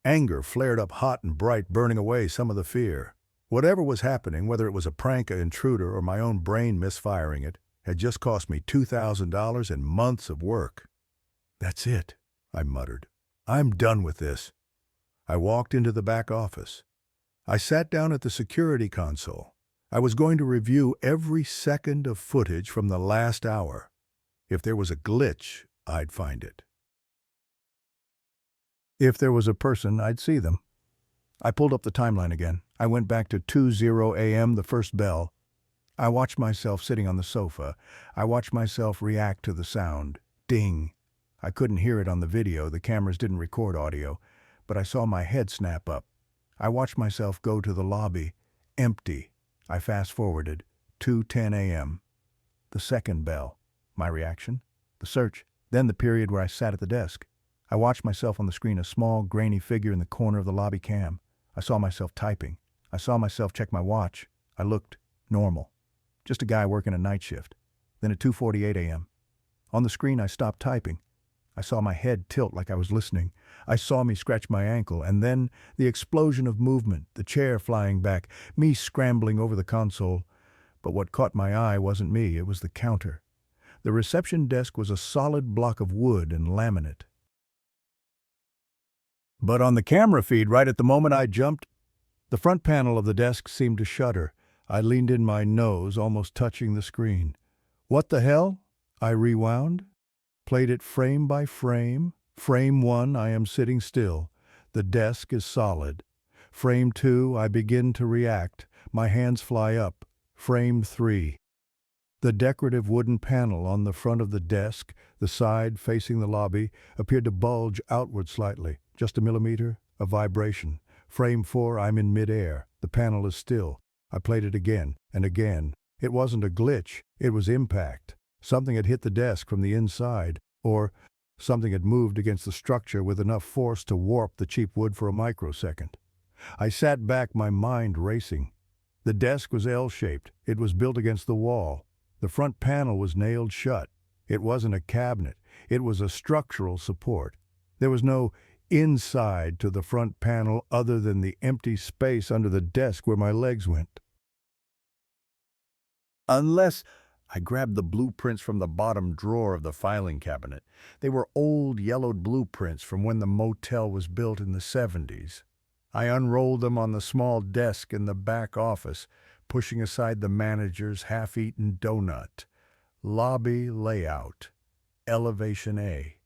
Anger flared up hot and bright, burning away some of the fear. Whatever was happening, whether it was a prank, an intruder, or my own brain misfiring it, had just cost me $2,000 and months of work. "That's it," I muttered. "I'm done with this." I walked into the back office. I sat down at the security console. I was going to review every second of footage from the last hour. If there was a glitch, I'd find it. If there was a person, I'd see them. I pulled up the timeline again. I went back to 2:00 a.m., the first bell. I watched myself sitting on the sofa. I watched myself react to the sound. Ding. I couldn't hear it on the video. The cameras didn't record audio, but I saw my head snap up. I watched myself go to the lobby. Empty. I fast-forwarded. 2:10 a.m. The second bell. My reaction? The search. Then the period where I sat at the desk. I watched myself on the screen, a small, grainy figure in the corner of the lobby cam. I saw myself typing. I saw myself check my watch. I looked normal. Just a guy working a night shift. Then at 2:48 a.m. On the screen I stopped typing. I saw my head tilt like I was listening. I saw me scratch my ankle, and then the explosion of movement, the chair flying back, me scrambling over the console. But what caught my eye wasn't me, it was the counter. The reception desk was a solid block of wood and laminate. But on the camera feed, right at the moment I jumped, the front panel of the desk seemed to shudder. I leaned in my nose, almost touching the screen. What the hell? I rewound, played it frame by frame. Frame 1, I am sitting still. The desk is solid. Frame 2, I begin to react. My hands fly up. Frame 3. The decorative wooden panel on the front of the desk, the side facing the lobby, appeared to bulge outward slightly. Just a millimeter, a vibration. Frame 4, I'm in midair. The panel is still. I played it again and again. It wasn't a glitch, it was impact. Something had hit the desk from the inside, or something had moved against the structure with enough force to warp the cheap wood for a microsecond. I sat back, my mind racing. The desk was L-shaped. It was built against the wall. The front panel was nailed shut. It wasn't a cabinet. It was a structural support. There was no inside to the front panel other than the empty space under the desk where my legs went. Unless I grabbed the blueprints from the bottom drawer of the filing cabinet. They were old, yellowed blueprints from when the motel was built in the 70s. I unrolled them on the small desk in the back office, pushing aside the manager's half-eaten donut. Lobby layout. Elevation A.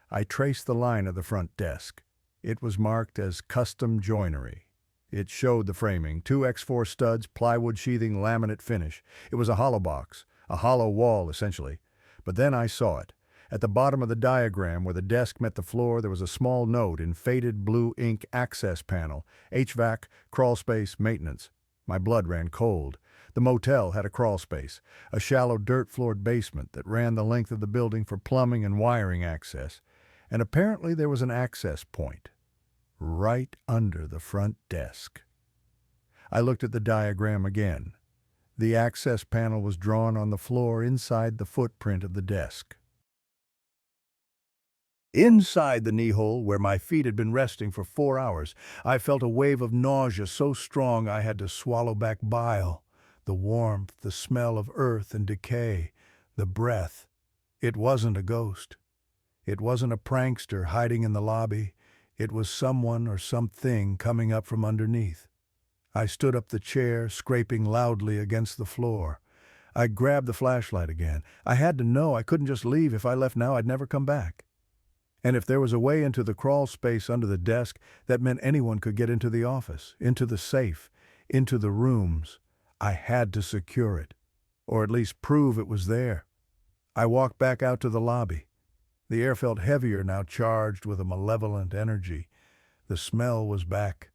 I traced the line of the front desk. It was marked as custom joinery. It showed the framing, 2x4 studs, plywood sheathing, laminate finish. It was a hollow box, a hollow wall essentially. But then I saw it. At the bottom of the diagram where the desk met the floor, there was a small note in faded blue ink access panel, HVAC, crawlspace, maintenance. My blood ran cold. The motel had a crawlspace, a shallow dirt-floored basement that ran the length of the building for plumbing and wiring access. And apparently there was an access point right under the front desk. I looked at the diagram again. The access panel was drawn on the floor inside the footprint of the desk. Inside the knee hole, where my feet had been resting for 4 hours, I felt a wave of nausea so strong I had to swallow back bile. The warmth, the smell of earth and decay, the breath. It wasn't a ghost. It wasn't a prankster hiding in the lobby. It was someone or something coming up from underneath. I stood up the chair, scraping loudly against the floor. I grabbed the flashlight again. I had to know. I couldn't just leave. If I left now, I'd never come back. And if there was a way into the crawl space under the desk, that meant anyone could get into the office, into the safe, into the rooms. I had to secure it, or at least prove it was there. I walked back out to the lobby. The air felt heavier now, charged with a malevolent energy. The smell was back,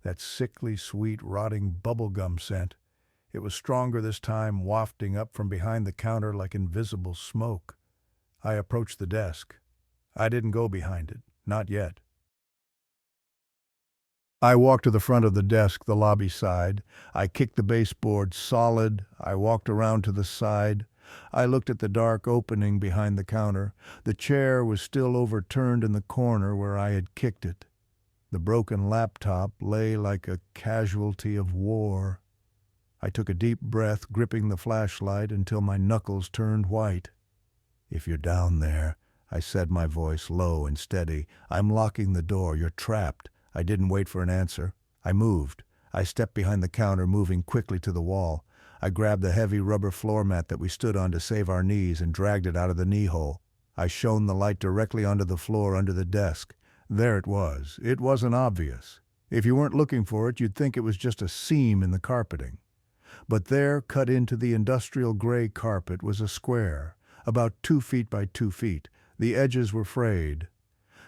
that sickly sweet rotting bubblegum scent. It was stronger this time, wafting up from behind the counter like invisible smoke. I approached the desk. I didn't go behind it, not yet. I walked to the front of the desk, the lobby side. I kicked the baseboard solid. I walked around to the side. I looked at the dark opening behind the counter. The chair was still overturned in the corner where I had kicked it. The broken laptop lay like a casualty of war. I took a deep breath, gripping the flashlight until my knuckles turned white. "If you're down there," I said, my voice low and steady, "I'm locking the door. You're trapped." I didn't wait for an answer. I moved. I stepped behind the counter, moving quickly to the wall. I grabbed the heavy rubber floor mat that we stood on to save our knees and dragged it out of the knee hole. I shone the light directly onto the floor under the desk. There it was. It wasn't obvious. If you weren't looking for it, you'd think it was just a seam in the carpeting. But there, cut into the industrial gray carpet, was a square, about 2 feet by 2 feet. The edges were frayed,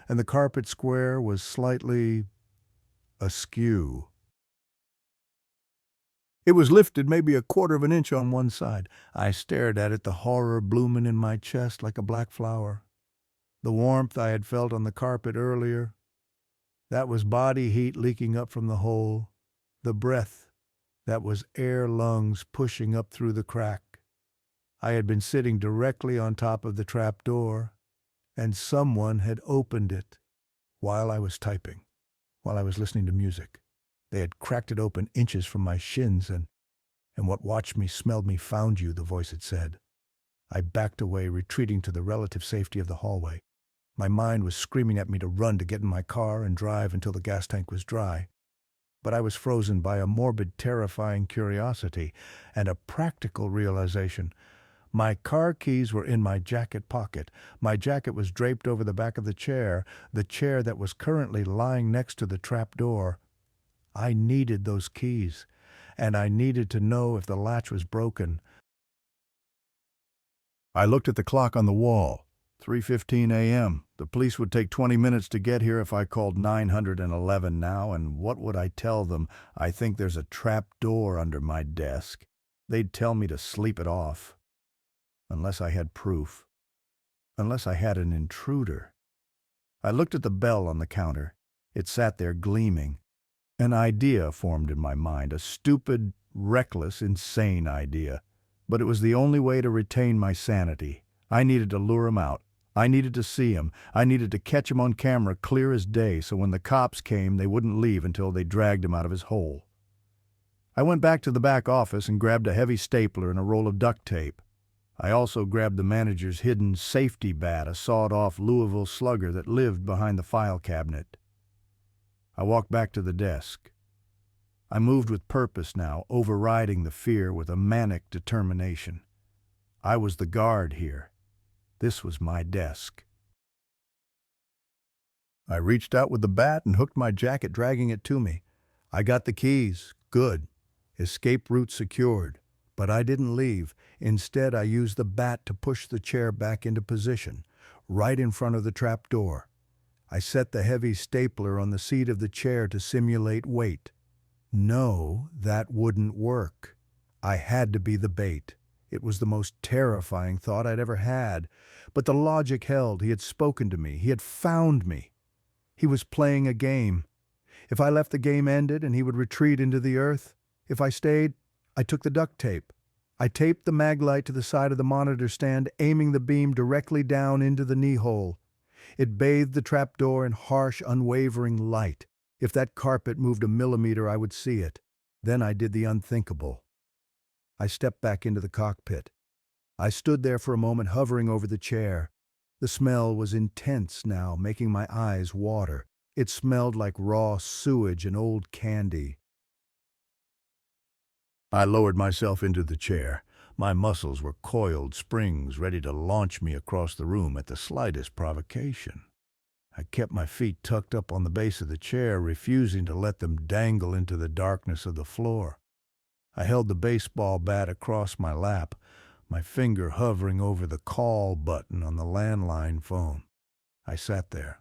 and the carpet square was slightly askew. It was lifted maybe 1/4 of an inch on one side. I stared at it, the horror blooming in my chest like a black flower. The warmth I had felt on the carpet earlier, that was body heat leaking up from the hole. The breath, that was air lungs pushing up through the crack. I had been sitting directly on top of the trap door, and someone had opened it while I was typing, while I was listening to music. They had cracked it open inches from my shins, and what watched me, smelled me, found you, the voice had said. I backed away, retreating to the relative safety of the hallway. My mind was screaming at me to run, to get in my car and drive until the gas tank was dry. But I was frozen by a morbid, terrifying curiosity and a practical realization. My car keys were in my jacket pocket. My jacket was draped over the back of the chair that was currently lying next to the trap door. I needed those keys, and I needed to know if the latch was broken. I looked at the clock on the wall. 3:15 a.m. The police would take 20 minutes to get here if I called 911 now, and what would I tell them? I think there's a trap door under my desk. They'd tell me to sleep it off. Unless I had proof. Unless I had an intruder. I looked at the bell on the counter. It sat there gleaming. An idea formed in my mind, a stupid, reckless, insane idea. But it was the only way to retain my sanity. I needed to lure him out. I needed to see him. I needed to catch him on camera clear as day, so when the cops came, they wouldn't leave until they dragged him out of his hole. I went back to the back office and grabbed a heavy stapler and a roll of duct tape. I also grabbed the manager's hidden safety bat, a sawed-off Louisville slugger that lived behind the file cabinet. I walked back to the desk. I moved with purpose now, overriding the fear with a manic determination. I was the guard here. This was my desk. I reached out with the bat and hooked my jacket, dragging it to me. I got the keys. Good. Escape route secured. But I didn't leave. Instead, I used the bat to push the chair back into position, right in front of the trap door. I set the heavy stapler on the seat of the chair to simulate weight. No, that wouldn't work. I had to be the bait. It was the most terrifying thought I'd ever had. But the logic held. He had spoken to me. He had found me. He was playing a game. If I left, the game ended and he would retreat into the earth. If I stayed, I took the duct tape. I taped the mag light to the side of the monitor stand, aiming the beam directly down into the knee hole. It bathed the trapdoor in harsh, unwavering light. If that carpet moved a millimeter, I would see it. Then I did the unthinkable. I stepped back into the cockpit. I stood there for a moment, hovering over the chair. The smell was intense now, making my eyes water. It smelled like raw sewage and old candy. I lowered myself into the chair. My muscles were coiled springs, ready to launch me across the room at the slightest provocation. I kept my feet tucked up on the base of the chair, refusing to let them dangle into the darkness of the floor. I held the baseball bat across my lap, my finger hovering over the call button on the landline phone. I sat there.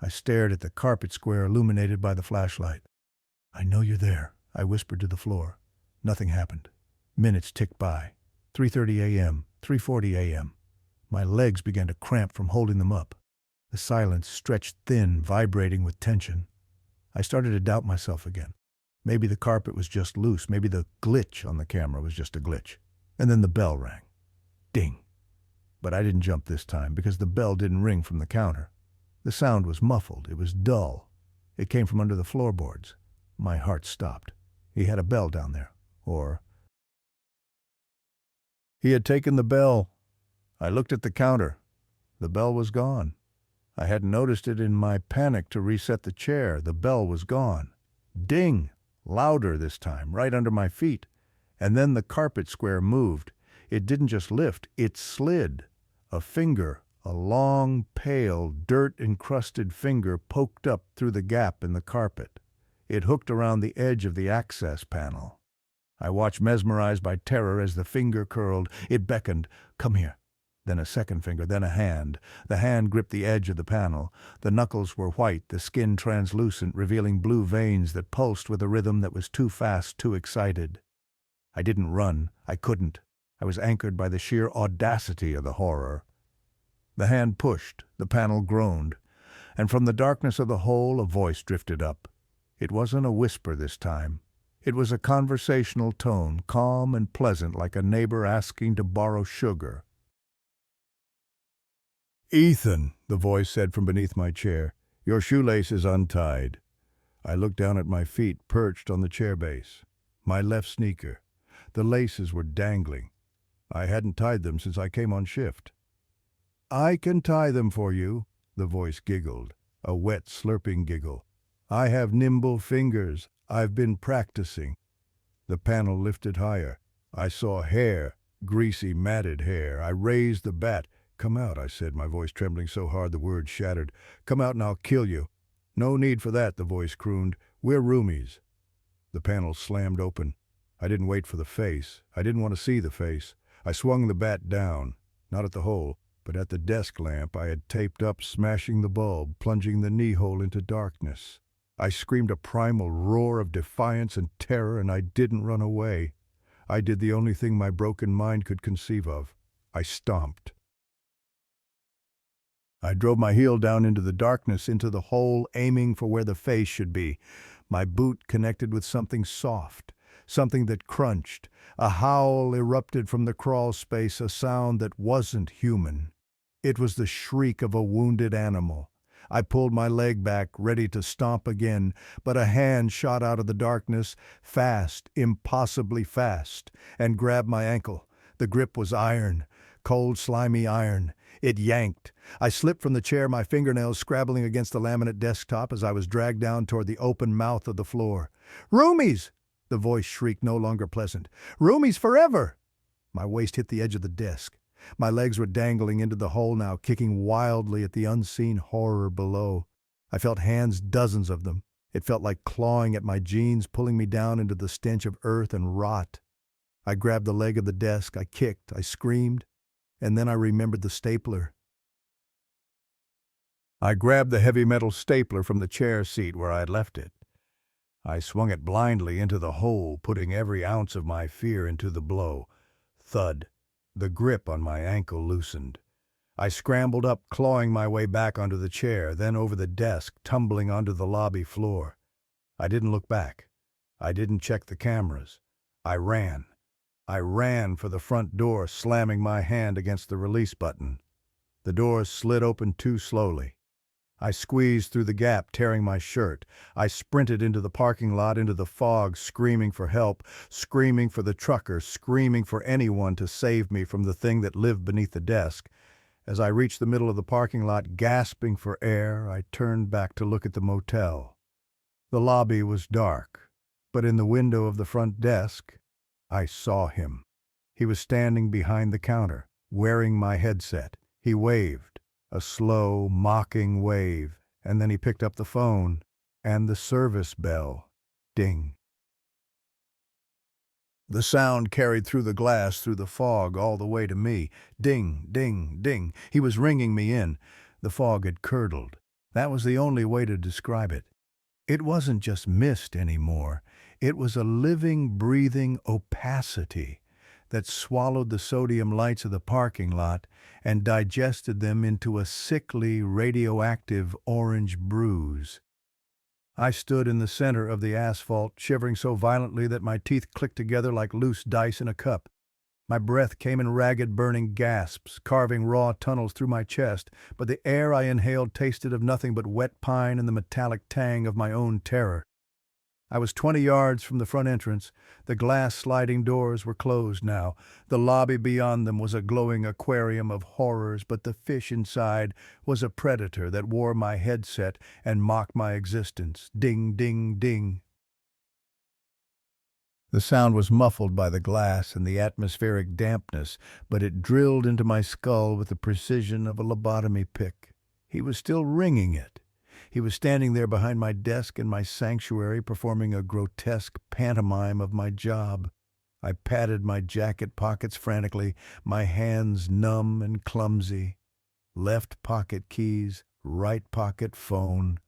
I stared at the carpet square illuminated by the flashlight. "I know you're there," I whispered to the floor. Nothing happened. Minutes ticked by. 3:30 a.m., 3:40 a.m. My legs began to cramp from holding them up. The silence stretched thin, vibrating with tension. I started to doubt myself again. Maybe the carpet was just loose. Maybe the glitch on the camera was just a glitch. And then the bell rang. Ding. But I didn't jump this time because the bell didn't ring from the counter. The sound was muffled. It was dull. It came from under the floorboards. My heart stopped. He had a bell down there. Or he had taken the bell. I looked at the counter. The bell was gone. I hadn't noticed it in my panic to reset the chair. The bell was gone. Ding! Louder this time, right under my feet. And then the carpet square moved. It didn't just lift, it slid. A finger, a long, pale, dirt-encrusted finger poked up through the gap in the carpet. It hooked around the edge of the access panel. I watched, mesmerized by terror, as the finger curled. It beckoned, "Come here." Then a second finger, then a hand. The hand gripped the edge of the panel. The knuckles were white, the skin translucent, revealing blue veins that pulsed with a rhythm that was too fast, too excited. I didn't run. I couldn't. I was anchored by the sheer audacity of the horror. The hand pushed. The panel groaned. And from the darkness of the hole, a voice drifted up. It wasn't a whisper this time. It was a conversational tone, calm and pleasant, like a neighbor asking to borrow sugar. "Ethan," the voice said from beneath my chair, "your shoelace is untied." I looked down at my feet, perched on the chair base. My left sneaker. The laces were dangling. I hadn't tied them since I came on shift. "I can tie them for you," the voice giggled, a wet, slurping giggle. "I have nimble fingers. I've been practicing." The panel lifted higher. I saw hair, greasy, matted hair. I raised the bat. "Come out," I said, my voice trembling so hard the words shattered. "Come out and I'll kill you." "No need for that," the voice crooned. "We're roomies." The panel slammed open. I didn't wait for the face. I didn't want to see the face. I swung the bat down, not at the hole, but at the desk lamp I had taped up, smashing the bulb, plunging the knee hole into darkness. I screamed a primal roar of defiance and terror, and I didn't run away. I did the only thing my broken mind could conceive of. I stomped. I drove my heel down into the darkness, into the hole, aiming for where the face should be. My boot connected with something soft, something that crunched. A howl erupted from the crawlspace, a sound that wasn't human. It was the shriek of a wounded animal. I pulled my leg back, ready to stomp again, but a hand shot out of the darkness, fast, impossibly fast, and grabbed my ankle. The grip was iron, cold, slimy iron. It yanked. I slipped from the chair, my fingernails scrabbling against the laminate desktop as I was dragged down toward the open mouth of the floor. "Roomies!" The voice shrieked, no longer pleasant. "Roomies forever!" My waist hit the edge of the desk. My legs were dangling into the hole now, kicking wildly at the unseen horror below. I felt hands, dozens of them. It felt like clawing at my jeans, pulling me down into the stench of earth and rot. I grabbed the leg of the desk, I kicked, I screamed, and then I remembered the stapler. I grabbed the heavy metal stapler from the chair seat where I had left it. I swung it blindly into the hole, putting every ounce of my fear into the blow. Thud. The grip on my ankle loosened. I scrambled up, clawing my way back onto the chair, then over the desk, tumbling onto the lobby floor. I didn't look back. I didn't check the cameras. I ran. I ran for the front door, slamming my hand against the release button. The door slid open too slowly. I squeezed through the gap, tearing my shirt. I sprinted into the parking lot, into the fog, screaming for help, screaming for the trucker, screaming for anyone to save me from the thing that lived beneath the desk. As I reached the middle of the parking lot, gasping for air, I turned back to look at the motel. The lobby was dark, but in the window of the front desk, I saw him. He was standing behind the counter, wearing my headset. He waved. A slow, mocking wave, and then he picked up the phone, and the service bell. Ding. The sound carried through the glass, through the fog, all the way to me. Ding, ding, ding. He was ringing me in. The fog had curdled. That was the only way to describe it. It wasn't just mist anymore. It was a living, breathing opacity that swallowed the sodium lights of the parking lot and digested them into a sickly, radioactive orange bruise. I stood in the center of the asphalt, shivering so violently that my teeth clicked together like loose dice in a cup. My breath came in ragged, burning gasps, carving raw tunnels through my chest, but the air I inhaled tasted of nothing but wet pine and the metallic tang of my own terror. I was 20 yards from the front entrance. The glass sliding doors were closed now. The lobby beyond them was a glowing aquarium of horrors, but the fish inside was a predator that wore my headset and mocked my existence. Ding, ding, ding. The sound was muffled by the glass and the atmospheric dampness, but it drilled into my skull with the precision of a lobotomy pick. He was still ringing it. He was standing there behind my desk in my sanctuary, performing a grotesque pantomime of my job. I patted my jacket pockets frantically, my hands numb and clumsy. Left pocket keys, right pocket phone.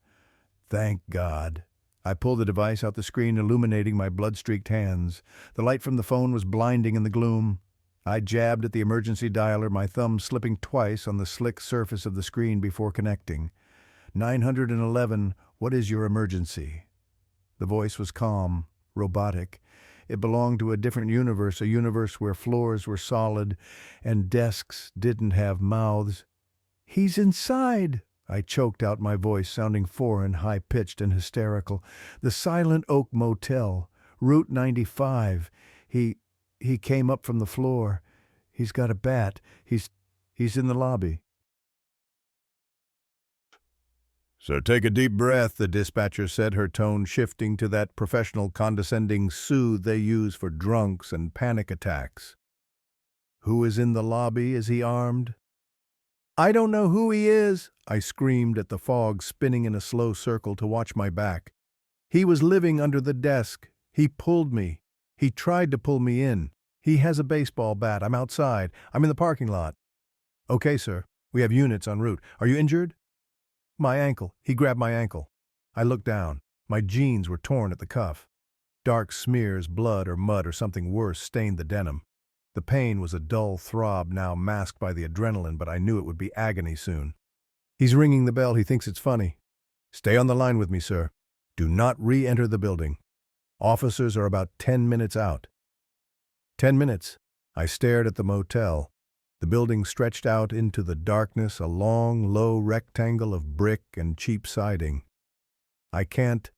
Thank God. I pulled the device out the screen, illuminating my blood-streaked hands. The light from the phone was blinding in the gloom. I jabbed at the emergency dialer, my thumb slipping twice on the slick surface of the screen before connecting. 911, what is your emergency? The voice was calm, robotic. It belonged to a different universe, a universe where floors were solid and desks didn't have mouths. "He's inside!" I choked out, my voice sounding foreign, high-pitched and hysterical. "The Silent Oak Motel, Route 95. He came up from the floor. He's got a bat. He's in the lobby." "So take a deep breath," the dispatcher said, her tone shifting to that professional condescending soothe they use for drunks and panic attacks. "Who is in the lobby? Is he armed?" "I don't know who he is," I screamed at the fog spinning in a slow circle to watch my back. "He was living under the desk. He pulled me. He tried to pull me in. He has a baseball bat. I'm outside. I'm in the parking lot." "Okay, sir. We have units en route. Are you injured?" "My ankle." He grabbed my ankle. I looked down. My jeans were torn at the cuff. Dark smears, blood or mud or something worse, stained the denim. The pain was a dull throb now masked by the adrenaline, but I knew it would be agony soon. "He's ringing the bell. He thinks it's funny." "Stay on the line with me, sir. Do not re-enter the building. Officers are about 10 minutes out." 10 minutes. I stared at the motel. The building stretched out into the darkness, a long, low rectangle of brick and cheap siding. "I can't—"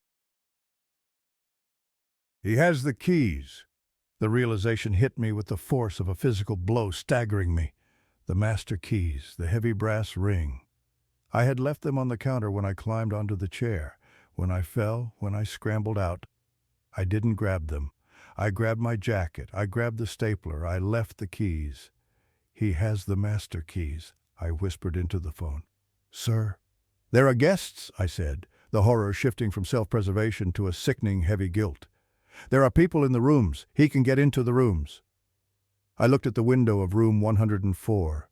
"He has the keys." The realization hit me with the force of a physical blow, staggering me. The master keys, the heavy brass ring. I had left them on the counter when I climbed onto the chair. When I fell, when I scrambled out. I didn't grab them. I grabbed my jacket. I grabbed the stapler. I left the keys. "He has the master keys," I whispered into the phone. "Sir?" "There are guests," I said, the horror shifting from self-preservation to a sickening heavy guilt. "There are people in the rooms. He can get into the rooms." I looked at the window of room 104.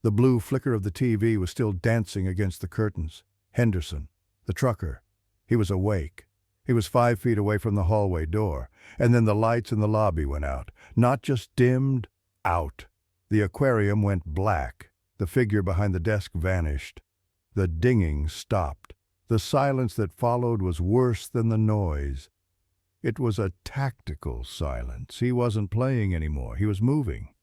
The blue flicker of the TV was still dancing against the curtains. Henderson, the trucker. He was awake. He was 5 feet away from the hallway door. And then the lights in the lobby went out. Not just dimmed, out. The aquarium went black. The figure behind the desk vanished. The dinging stopped. The silence that followed was worse than the noise. It was a tactical silence. He wasn't playing anymore. He was moving.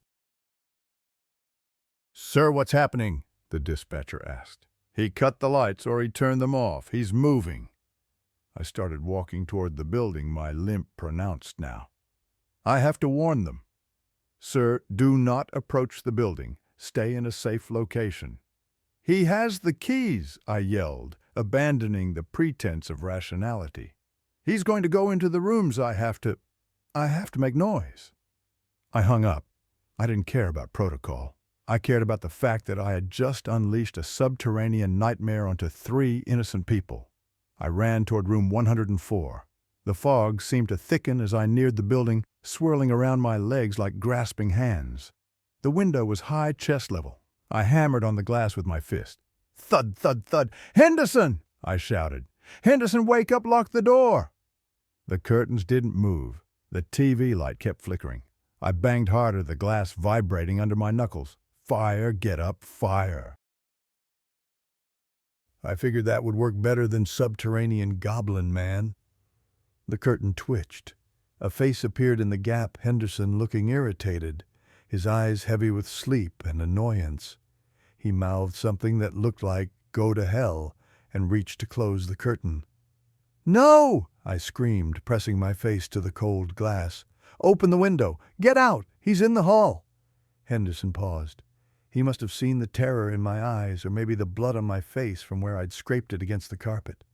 "Sir, what's happening?" the dispatcher asked. "He cut the lights or he turned them off. He's moving." I started walking toward the building, my limp pronounced now. "I have to warn them." "Sir, do not approach the building. Stay in a safe location." "He has the keys," I yelled, abandoning the pretense of rationality. "He's going to go into the rooms. I have to make noise." I hung up. I didn't care about protocol. I cared about the fact that I had just unleashed a subterranean nightmare onto 3 innocent people. I ran toward room 104. The fog seemed to thicken as I neared the building, swirling around my legs like grasping hands. The window was high chest level. I hammered on the glass with my fist. Thud, thud, thud. "Henderson!" I shouted. "Henderson, wake up, lock the door!" The curtains didn't move. The TV light kept flickering. I banged harder, the glass vibrating under my knuckles. Fire, get up, fire. I figured that would work better than subterranean goblin man. The curtain twitched. A face appeared in the gap, Henderson looking irritated, his eyes heavy with sleep and annoyance. He mouthed something that looked like, "Go to hell," and reached to close the curtain. "No!" I screamed, pressing my face to the cold glass. "Open the window! Get out! He's in the hall!" Henderson paused. He must have seen the terror in my eyes, or maybe the blood on my face from where I'd scraped it against the carpet.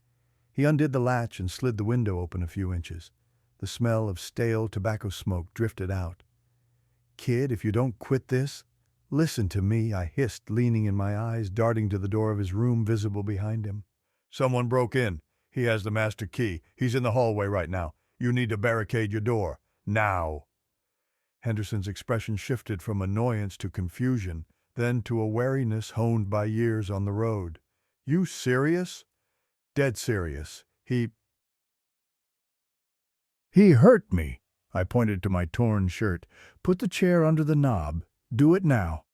He undid the latch and slid the window open a few inches. The smell of stale tobacco smoke drifted out. "Kid, if you don't quit this—" "Listen to me," I hissed, leaning in my eyes, darting to the door of his room visible behind him. "Someone broke in. He has the master key. He's in the hallway right now. You need to barricade your door. Now." Henderson's expression shifted from annoyance to confusion, then to a wariness honed by years on the road. "You serious?" "Dead serious. He hurt me." I pointed to my torn shirt. "Put the chair under the knob. Do it now."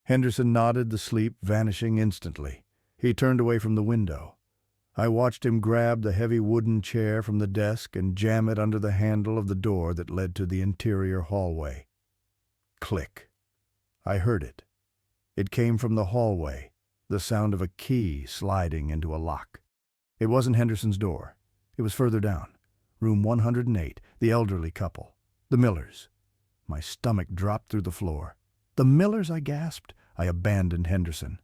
Henderson nodded, the sleep vanishing instantly. He turned away from the window. I watched him grab the heavy wooden chair from the desk and jam it under the handle of the door that led to the interior hallway. Click. I heard it. It came from the hallway, the sound of a key sliding into a lock. It wasn't Henderson's door. It was further down. Room 108, the elderly couple. The Millers. My stomach dropped through the floor. The Millers, I gasped. I abandoned Henderson.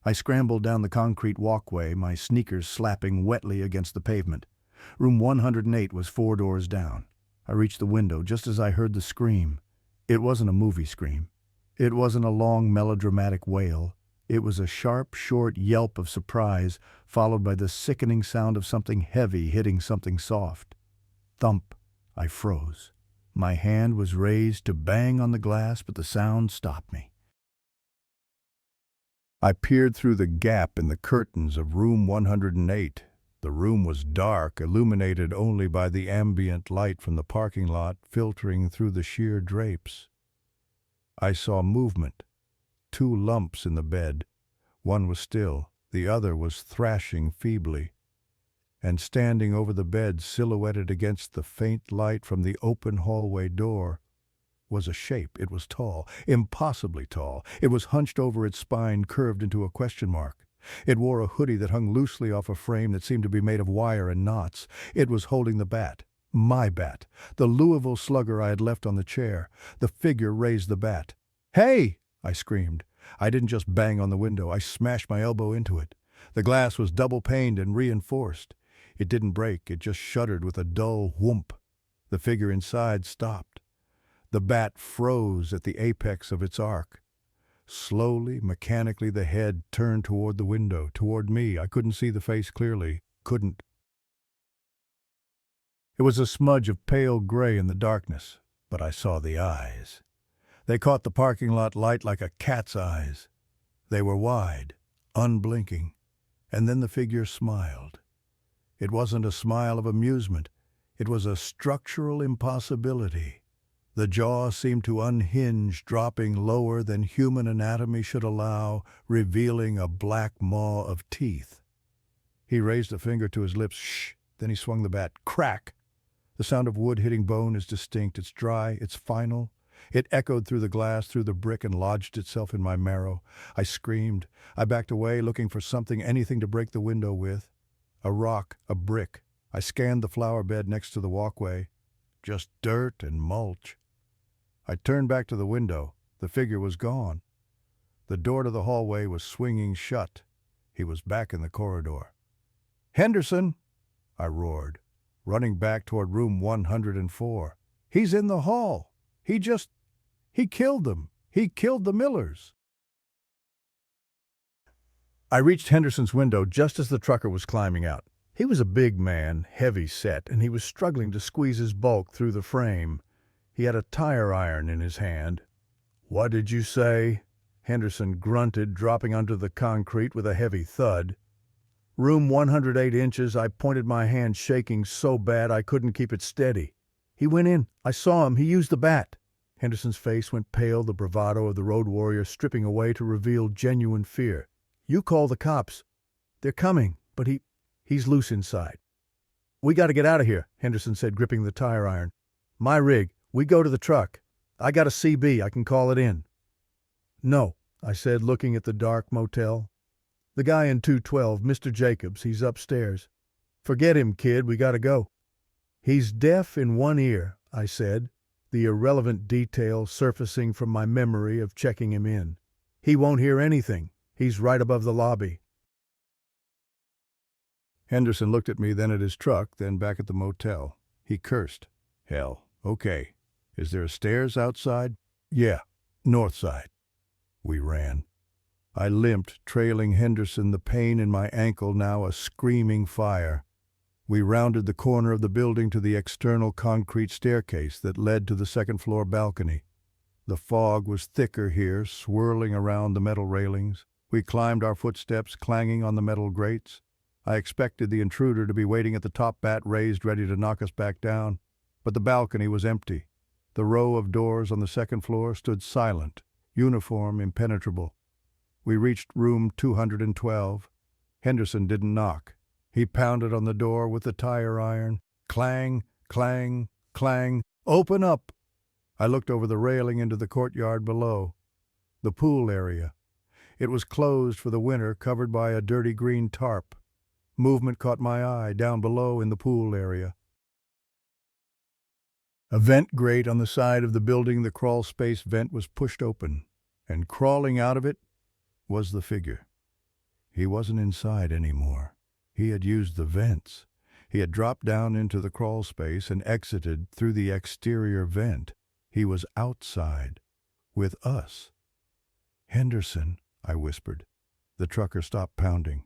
I scrambled down the concrete walkway, my sneakers slapping wetly against the pavement. Room 108 was 4 doors down. I reached the window just as I heard the scream. It wasn't a movie scream. It wasn't a long melodramatic wail. It was a sharp, short yelp of surprise, followed by the sickening sound of something heavy hitting something soft. Thump. I froze. My hand was raised to bang on the glass, but the sound stopped me. I peered through the gap in the curtains of room 108. The room was dark, illuminated only by the ambient light from the parking lot filtering through the sheer drapes. I saw movement. 2 lumps in the bed. One was still, the other was thrashing feebly. And standing over the bed, silhouetted against the faint light from the open hallway door, was a shape. It was tall, impossibly tall. It was hunched over, its spine curved into a question mark. It wore a hoodie that hung loosely off a frame that seemed to be made of wire and knots. It was holding the bat. My bat. The Louisville Slugger I had left on the chair. The figure raised the bat. "Hey!" I screamed. I didn't just bang on the window. I smashed my elbow into it. The glass was double-paned and reinforced. It didn't break. It just shuddered with a dull whoomp. The figure inside stopped. The bat froze at the apex of its arc. Slowly, mechanically, the head turned toward the window, toward me. I couldn't see the face clearly. Couldn't. It was a smudge of pale gray in the darkness, but I saw the eyes. They caught the parking lot light like a cat's eyes. They were wide, unblinking, and then the figure smiled. It wasn't a smile of amusement. It was a structural impossibility. The jaw seemed to unhinge, dropping lower than human anatomy should allow, revealing a black maw of teeth. He raised a finger to his lips. Shh! Then he swung the bat. Crack! The sound of wood hitting bone is distinct. It's dry. It's final. It echoed through the glass, through the brick, and lodged itself in my marrow. I screamed. I backed away, looking for something, anything to break the window with. A rock, a brick. I scanned the flower bed next to the walkway. Just dirt and mulch. I turned back to the window. The figure was gone. The door to the hallway was swinging shut. He was back in the corridor. "Henderson!" I roared, running back toward room 104. "He's in the hall. He killed them. He killed the Millers." I reached Henderson's window just as the trucker was climbing out. He was a big man, heavy set, and he was struggling to squeeze his bulk through the frame. He had a tire iron in his hand. "What did you say?" Henderson grunted, dropping onto the concrete with a heavy thud. "Room 108 inches, I pointed, my hand shaking so bad I couldn't keep it steady. He went in. I saw him. He used the bat." Henderson's face went pale, the bravado of the road warrior stripping away to reveal genuine fear. "You call the cops. They're coming, but he's loose inside." "We got to get out of here," Henderson said, gripping the tire iron. "My rig. We go to the truck. I got a CB. I can call it in." "No," I said, looking at the dark motel. "The guy in 212, Mr. Jacobs, he's upstairs." "Forget him, kid. We got to go." "He's deaf in one ear," I said, the irrelevant detail surfacing from my memory of checking him in. "He won't hear anything. He's right above the lobby." Henderson looked at me, then at his truck, then back at the motel. He cursed. "Hell, okay. Is there stairs outside?" "Yeah, north side." We ran. I limped, trailing Henderson, the pain in my ankle now a screaming fire. We rounded the corner of the building to the external concrete staircase that led to the second-floor balcony. The fog was thicker here, swirling around the metal railings. We climbed, our footsteps clanging on the metal grates. I expected the intruder to be waiting at the top, bat raised, ready to knock us back down. But the balcony was empty. The row of doors on the second floor stood silent, uniform, impenetrable. We reached room 212. Henderson didn't knock. He pounded on the door with the tire iron. Clang, clang, clang. "Open up!" I looked over the railing into the courtyard below. The pool area. It was closed for the winter, covered by a dirty green tarp. Movement caught my eye down below in the pool area. A vent grate on the side of the building, the crawlspace vent, was pushed open, and crawling out of it was the figure. He wasn't inside anymore. He had used the vents. He had dropped down into the crawlspace and exited through the exterior vent. He was outside, with us. "Henderson," I whispered. The trucker stopped pounding.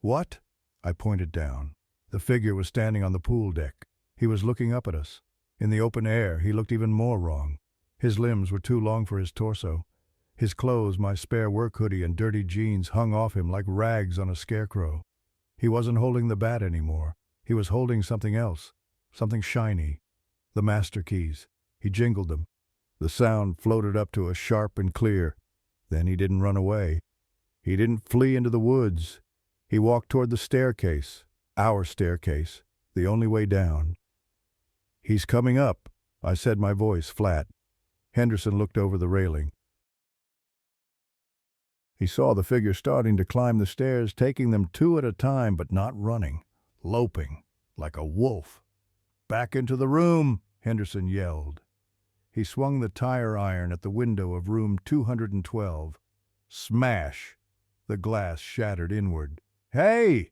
"What?" I pointed down. The figure was standing on the pool deck. He was looking up at us. In the open air, he looked even more wrong. His limbs were too long for his torso. His clothes, my spare work hoodie and dirty jeans, hung off him like rags on a scarecrow. He wasn't holding the bat anymore. He was holding something else, something shiny. The master keys. He jingled them. The sound floated up to us sharp and clear. Then he didn't run away. He didn't flee into the woods. He walked toward the staircase, our staircase, the only way down. "He's coming up," I said, my voice flat. Henderson looked over the railing. He saw the figure starting to climb the stairs, taking them two at a time, but not running, loping, like a wolf. "Back into the room," Henderson yelled. He swung the tire iron at the window of room 212. Smash! The glass shattered inward. "Hey!"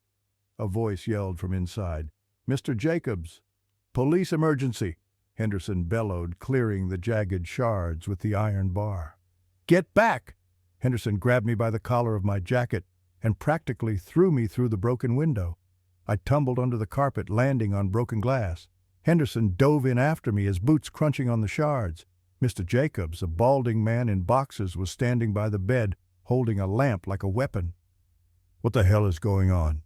a voice yelled from inside. "Mr. Jacobs! Police emergency!" Henderson bellowed, clearing the jagged shards with the iron bar. "Get back!" Henderson grabbed me by the collar of my jacket and practically threw me through the broken window. I tumbled under the carpet, landing on broken glass. Henderson dove in after me, his boots crunching on the shards. Mr. Jacobs, a balding man in boxers, was standing by the bed, holding a lamp like a weapon. "What the hell is going on?"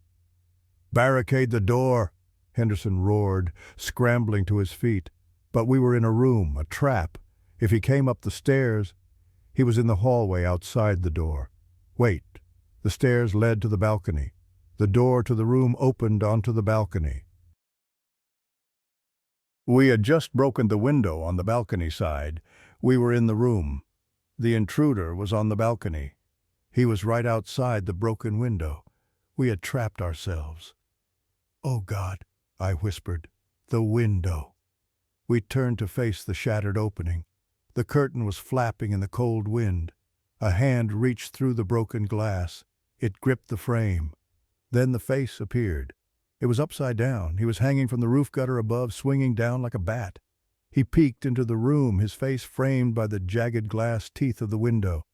"Barricade the door!" Henderson roared, scrambling to his feet. But we were in a room, a trap. If he came up the stairs, he was in the hallway outside the door. Wait. The stairs led to the balcony. The door to the room opened onto the balcony. We had just broken the window on the balcony side. We were in the room. The intruder was on the balcony. He was right outside the broken window. We had trapped ourselves. "Oh, God," I whispered. "The window." We turned to face the shattered opening. The curtain was flapping in the cold wind. A hand reached through the broken glass. It gripped the frame. Then the face appeared. It was upside down. He was hanging from the roof gutter above, swinging down like a bat. He peeked into the room, his face framed by the jagged glass teeth of the window.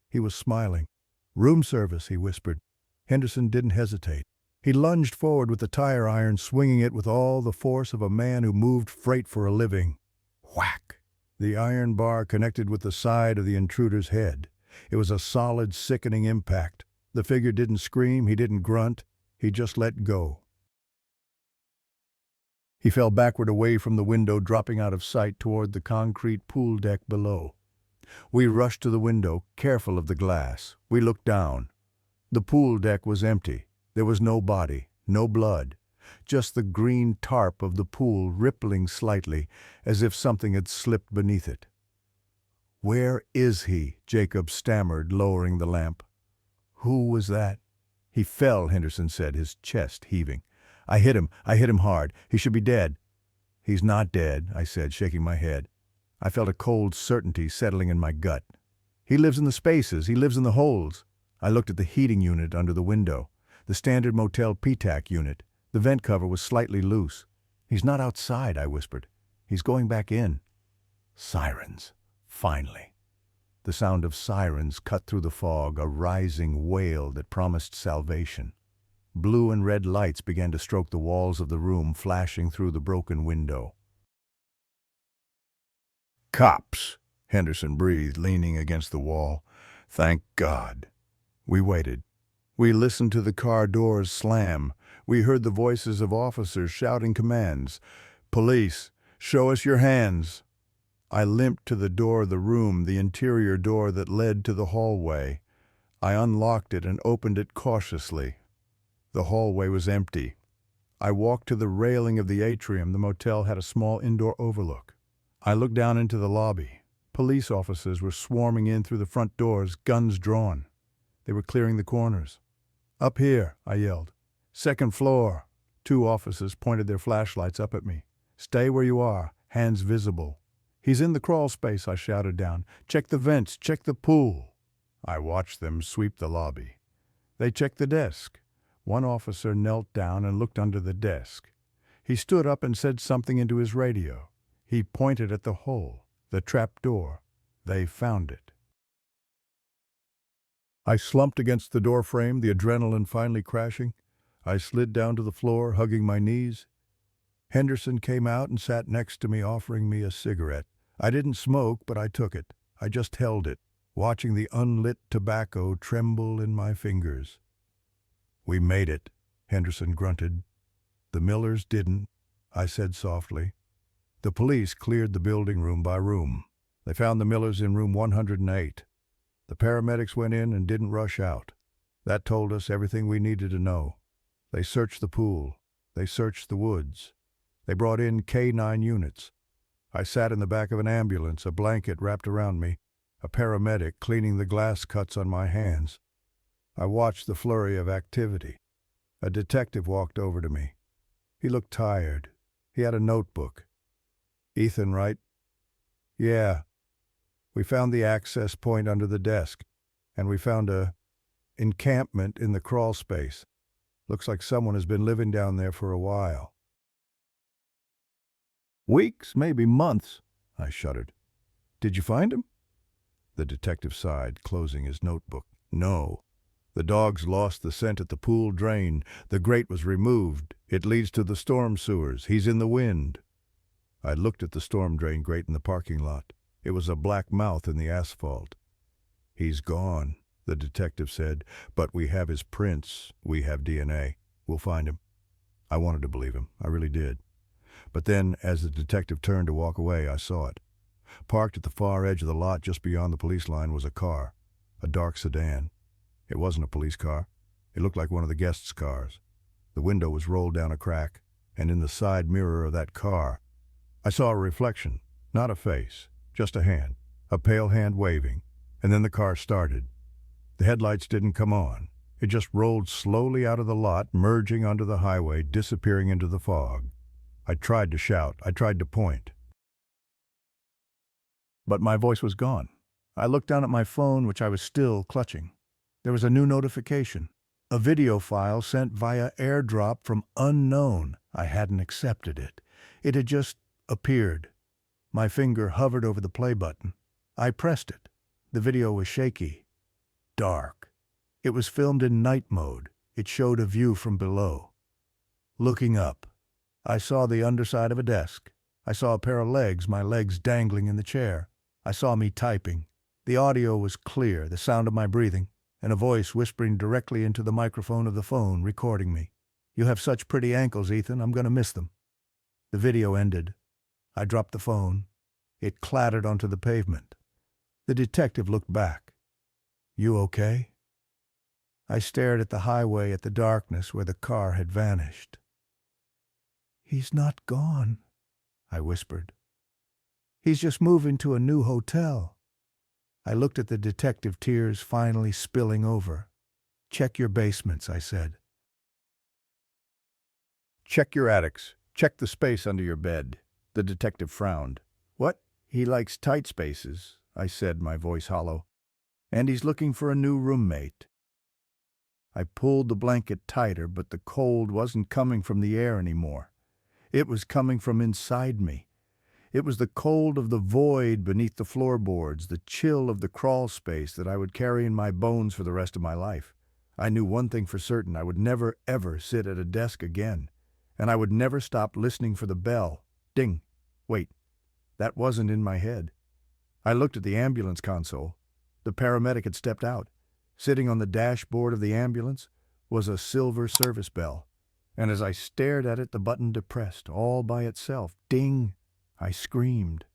He was smiling. "Room service," he whispered. Henderson didn't hesitate. He lunged forward with the tire iron, swinging it with all the force of a man who moved freight for a living. Whack! The iron bar connected with the side of the intruder's head. It was a solid, sickening impact. The figure didn't scream, he didn't grunt, he just let go. He fell backward away from the window, dropping out of sight toward the concrete pool deck below. We rushed to the window, careful of the glass. We looked down. The pool deck was empty. There was no body, no blood, just the green tarp of the pool rippling slightly, as if something had slipped beneath it. "Where is he?" Jacob stammered, lowering the lamp. "Who was that?" "He fell," Henderson said, his chest heaving. I hit him hard. He should be dead." "He's not dead," I said, shaking my head. I felt a cold certainty settling in my gut. "He lives in the spaces, he lives in the holes." I looked at the heating unit under the window. The standard motel PTAC unit. The vent cover was slightly loose. "He's not outside," I whispered. "He's going back in." Sirens. Finally. The sound of sirens cut through the fog, a rising wail that promised salvation. Blue and red lights began to stroke the walls of the room, flashing through the broken window. "Cops," Henderson breathed, leaning against the wall. "Thank God." We waited. We listened to the car doors slam. We heard the voices of officers shouting commands. "Police, show us your hands." I limped to the door of the room, the interior door that led to the hallway. I unlocked it and opened it cautiously. The hallway was empty. I walked to the railing of the atrium. The motel had a small indoor overlook. I looked down into the lobby. Police officers were swarming in through the front doors, guns drawn. They were clearing the corners. "Up here," I yelled. "Second floor." 2 officers pointed their flashlights up at me. "Stay where you are, hands visible." "He's in the crawl space," I shouted down. "Check the vents, check the pool." I watched them sweep the lobby. They checked the desk. One officer knelt down and looked under the desk. He stood up and said something into his radio. He pointed at the hole, the trap door. They found it. I slumped against the door frame, the adrenaline finally crashing. I slid down to the floor, hugging my knees. Henderson came out and sat next to me, offering me a cigarette. I didn't smoke, but I took it. I just held it, watching the unlit tobacco tremble in my fingers. "We made it," Henderson grunted. "The Millers didn't," I said softly. The police cleared the building room by room. They found the Millers in room 108. The paramedics went in and didn't rush out. That told us everything we needed to know. They searched the pool. They searched the woods. They brought in K9 units. I sat in the back of an ambulance, a blanket wrapped around me, a paramedic cleaning the glass cuts on my hands. I watched the flurry of activity. A detective walked over to me. He looked tired. He had a notebook. "Ethan, right?" "Yeah. We found the access point under the desk, and we found a encampment in the crawl space. Looks like someone has been living down there for a while." "Weeks, maybe months," I shuddered. "Did you find him?" The detective sighed, closing his notebook. "No. The dogs lost the scent at the pool drain. The grate was removed. It leads to the storm sewers. He's in the wind." I looked at the storm drain grate in the parking lot. It was a black mouth in the asphalt. "He's gone," the detective said, "but we have his prints. We have DNA. We'll find him." I wanted to believe him. I really did. But then, as the detective turned to walk away, I saw it. Parked at the far edge of the lot just beyond the police line was a car, a dark sedan. It wasn't a police car. It looked like one of the guests' cars. The window was rolled down a crack, and in the side mirror of that car, I saw a reflection, not a face, just a hand, a pale hand waving, and then the car started. The headlights didn't come on. It just rolled slowly out of the lot, merging onto the highway, disappearing into the fog. I tried to shout. I tried to point. But my voice was gone. I looked down at my phone, which I was still clutching. There was a new notification. A video file sent via airdrop from unknown. I hadn't accepted it. It had just appeared. My finger hovered over the play button. I pressed it. The video was shaky. Dark. It was filmed in night mode. It showed a view from below. Looking up, I saw the underside of a desk. I saw a pair of legs, my legs dangling in the chair. I saw me typing. The audio was clear, the sound of my breathing, and a voice whispering directly into the microphone of the phone, recording me. "You have such pretty ankles, Ethan. I'm going to miss them." The video ended. I dropped the phone. It clattered onto the pavement. The detective looked back. "You okay?" I stared at the highway, at the darkness where the car had vanished. "He's not gone," I whispered. "He's just moving to a new hotel." I looked at the detective, tears finally spilling over. "Check your basements," I said. "Check your attics. Check the space under your bed." The detective frowned. "What?" "He likes tight spaces," I said, my voice hollow. "And he's looking for a new roommate." I pulled the blanket tighter, but the cold wasn't coming from the air anymore. It was coming from inside me. It was the cold of the void beneath the floorboards, the chill of the crawl space that I would carry in my bones for the rest of my life. I knew one thing for certain: I would never, ever sit at a desk again. And I would never stop listening for the bell. Ding. Wait, that wasn't in my head. I looked at the ambulance console. The paramedic had stepped out. Sitting on the dashboard of the ambulance was a silver service bell. And as I stared at it, the button depressed, all by itself. Ding! I screamed.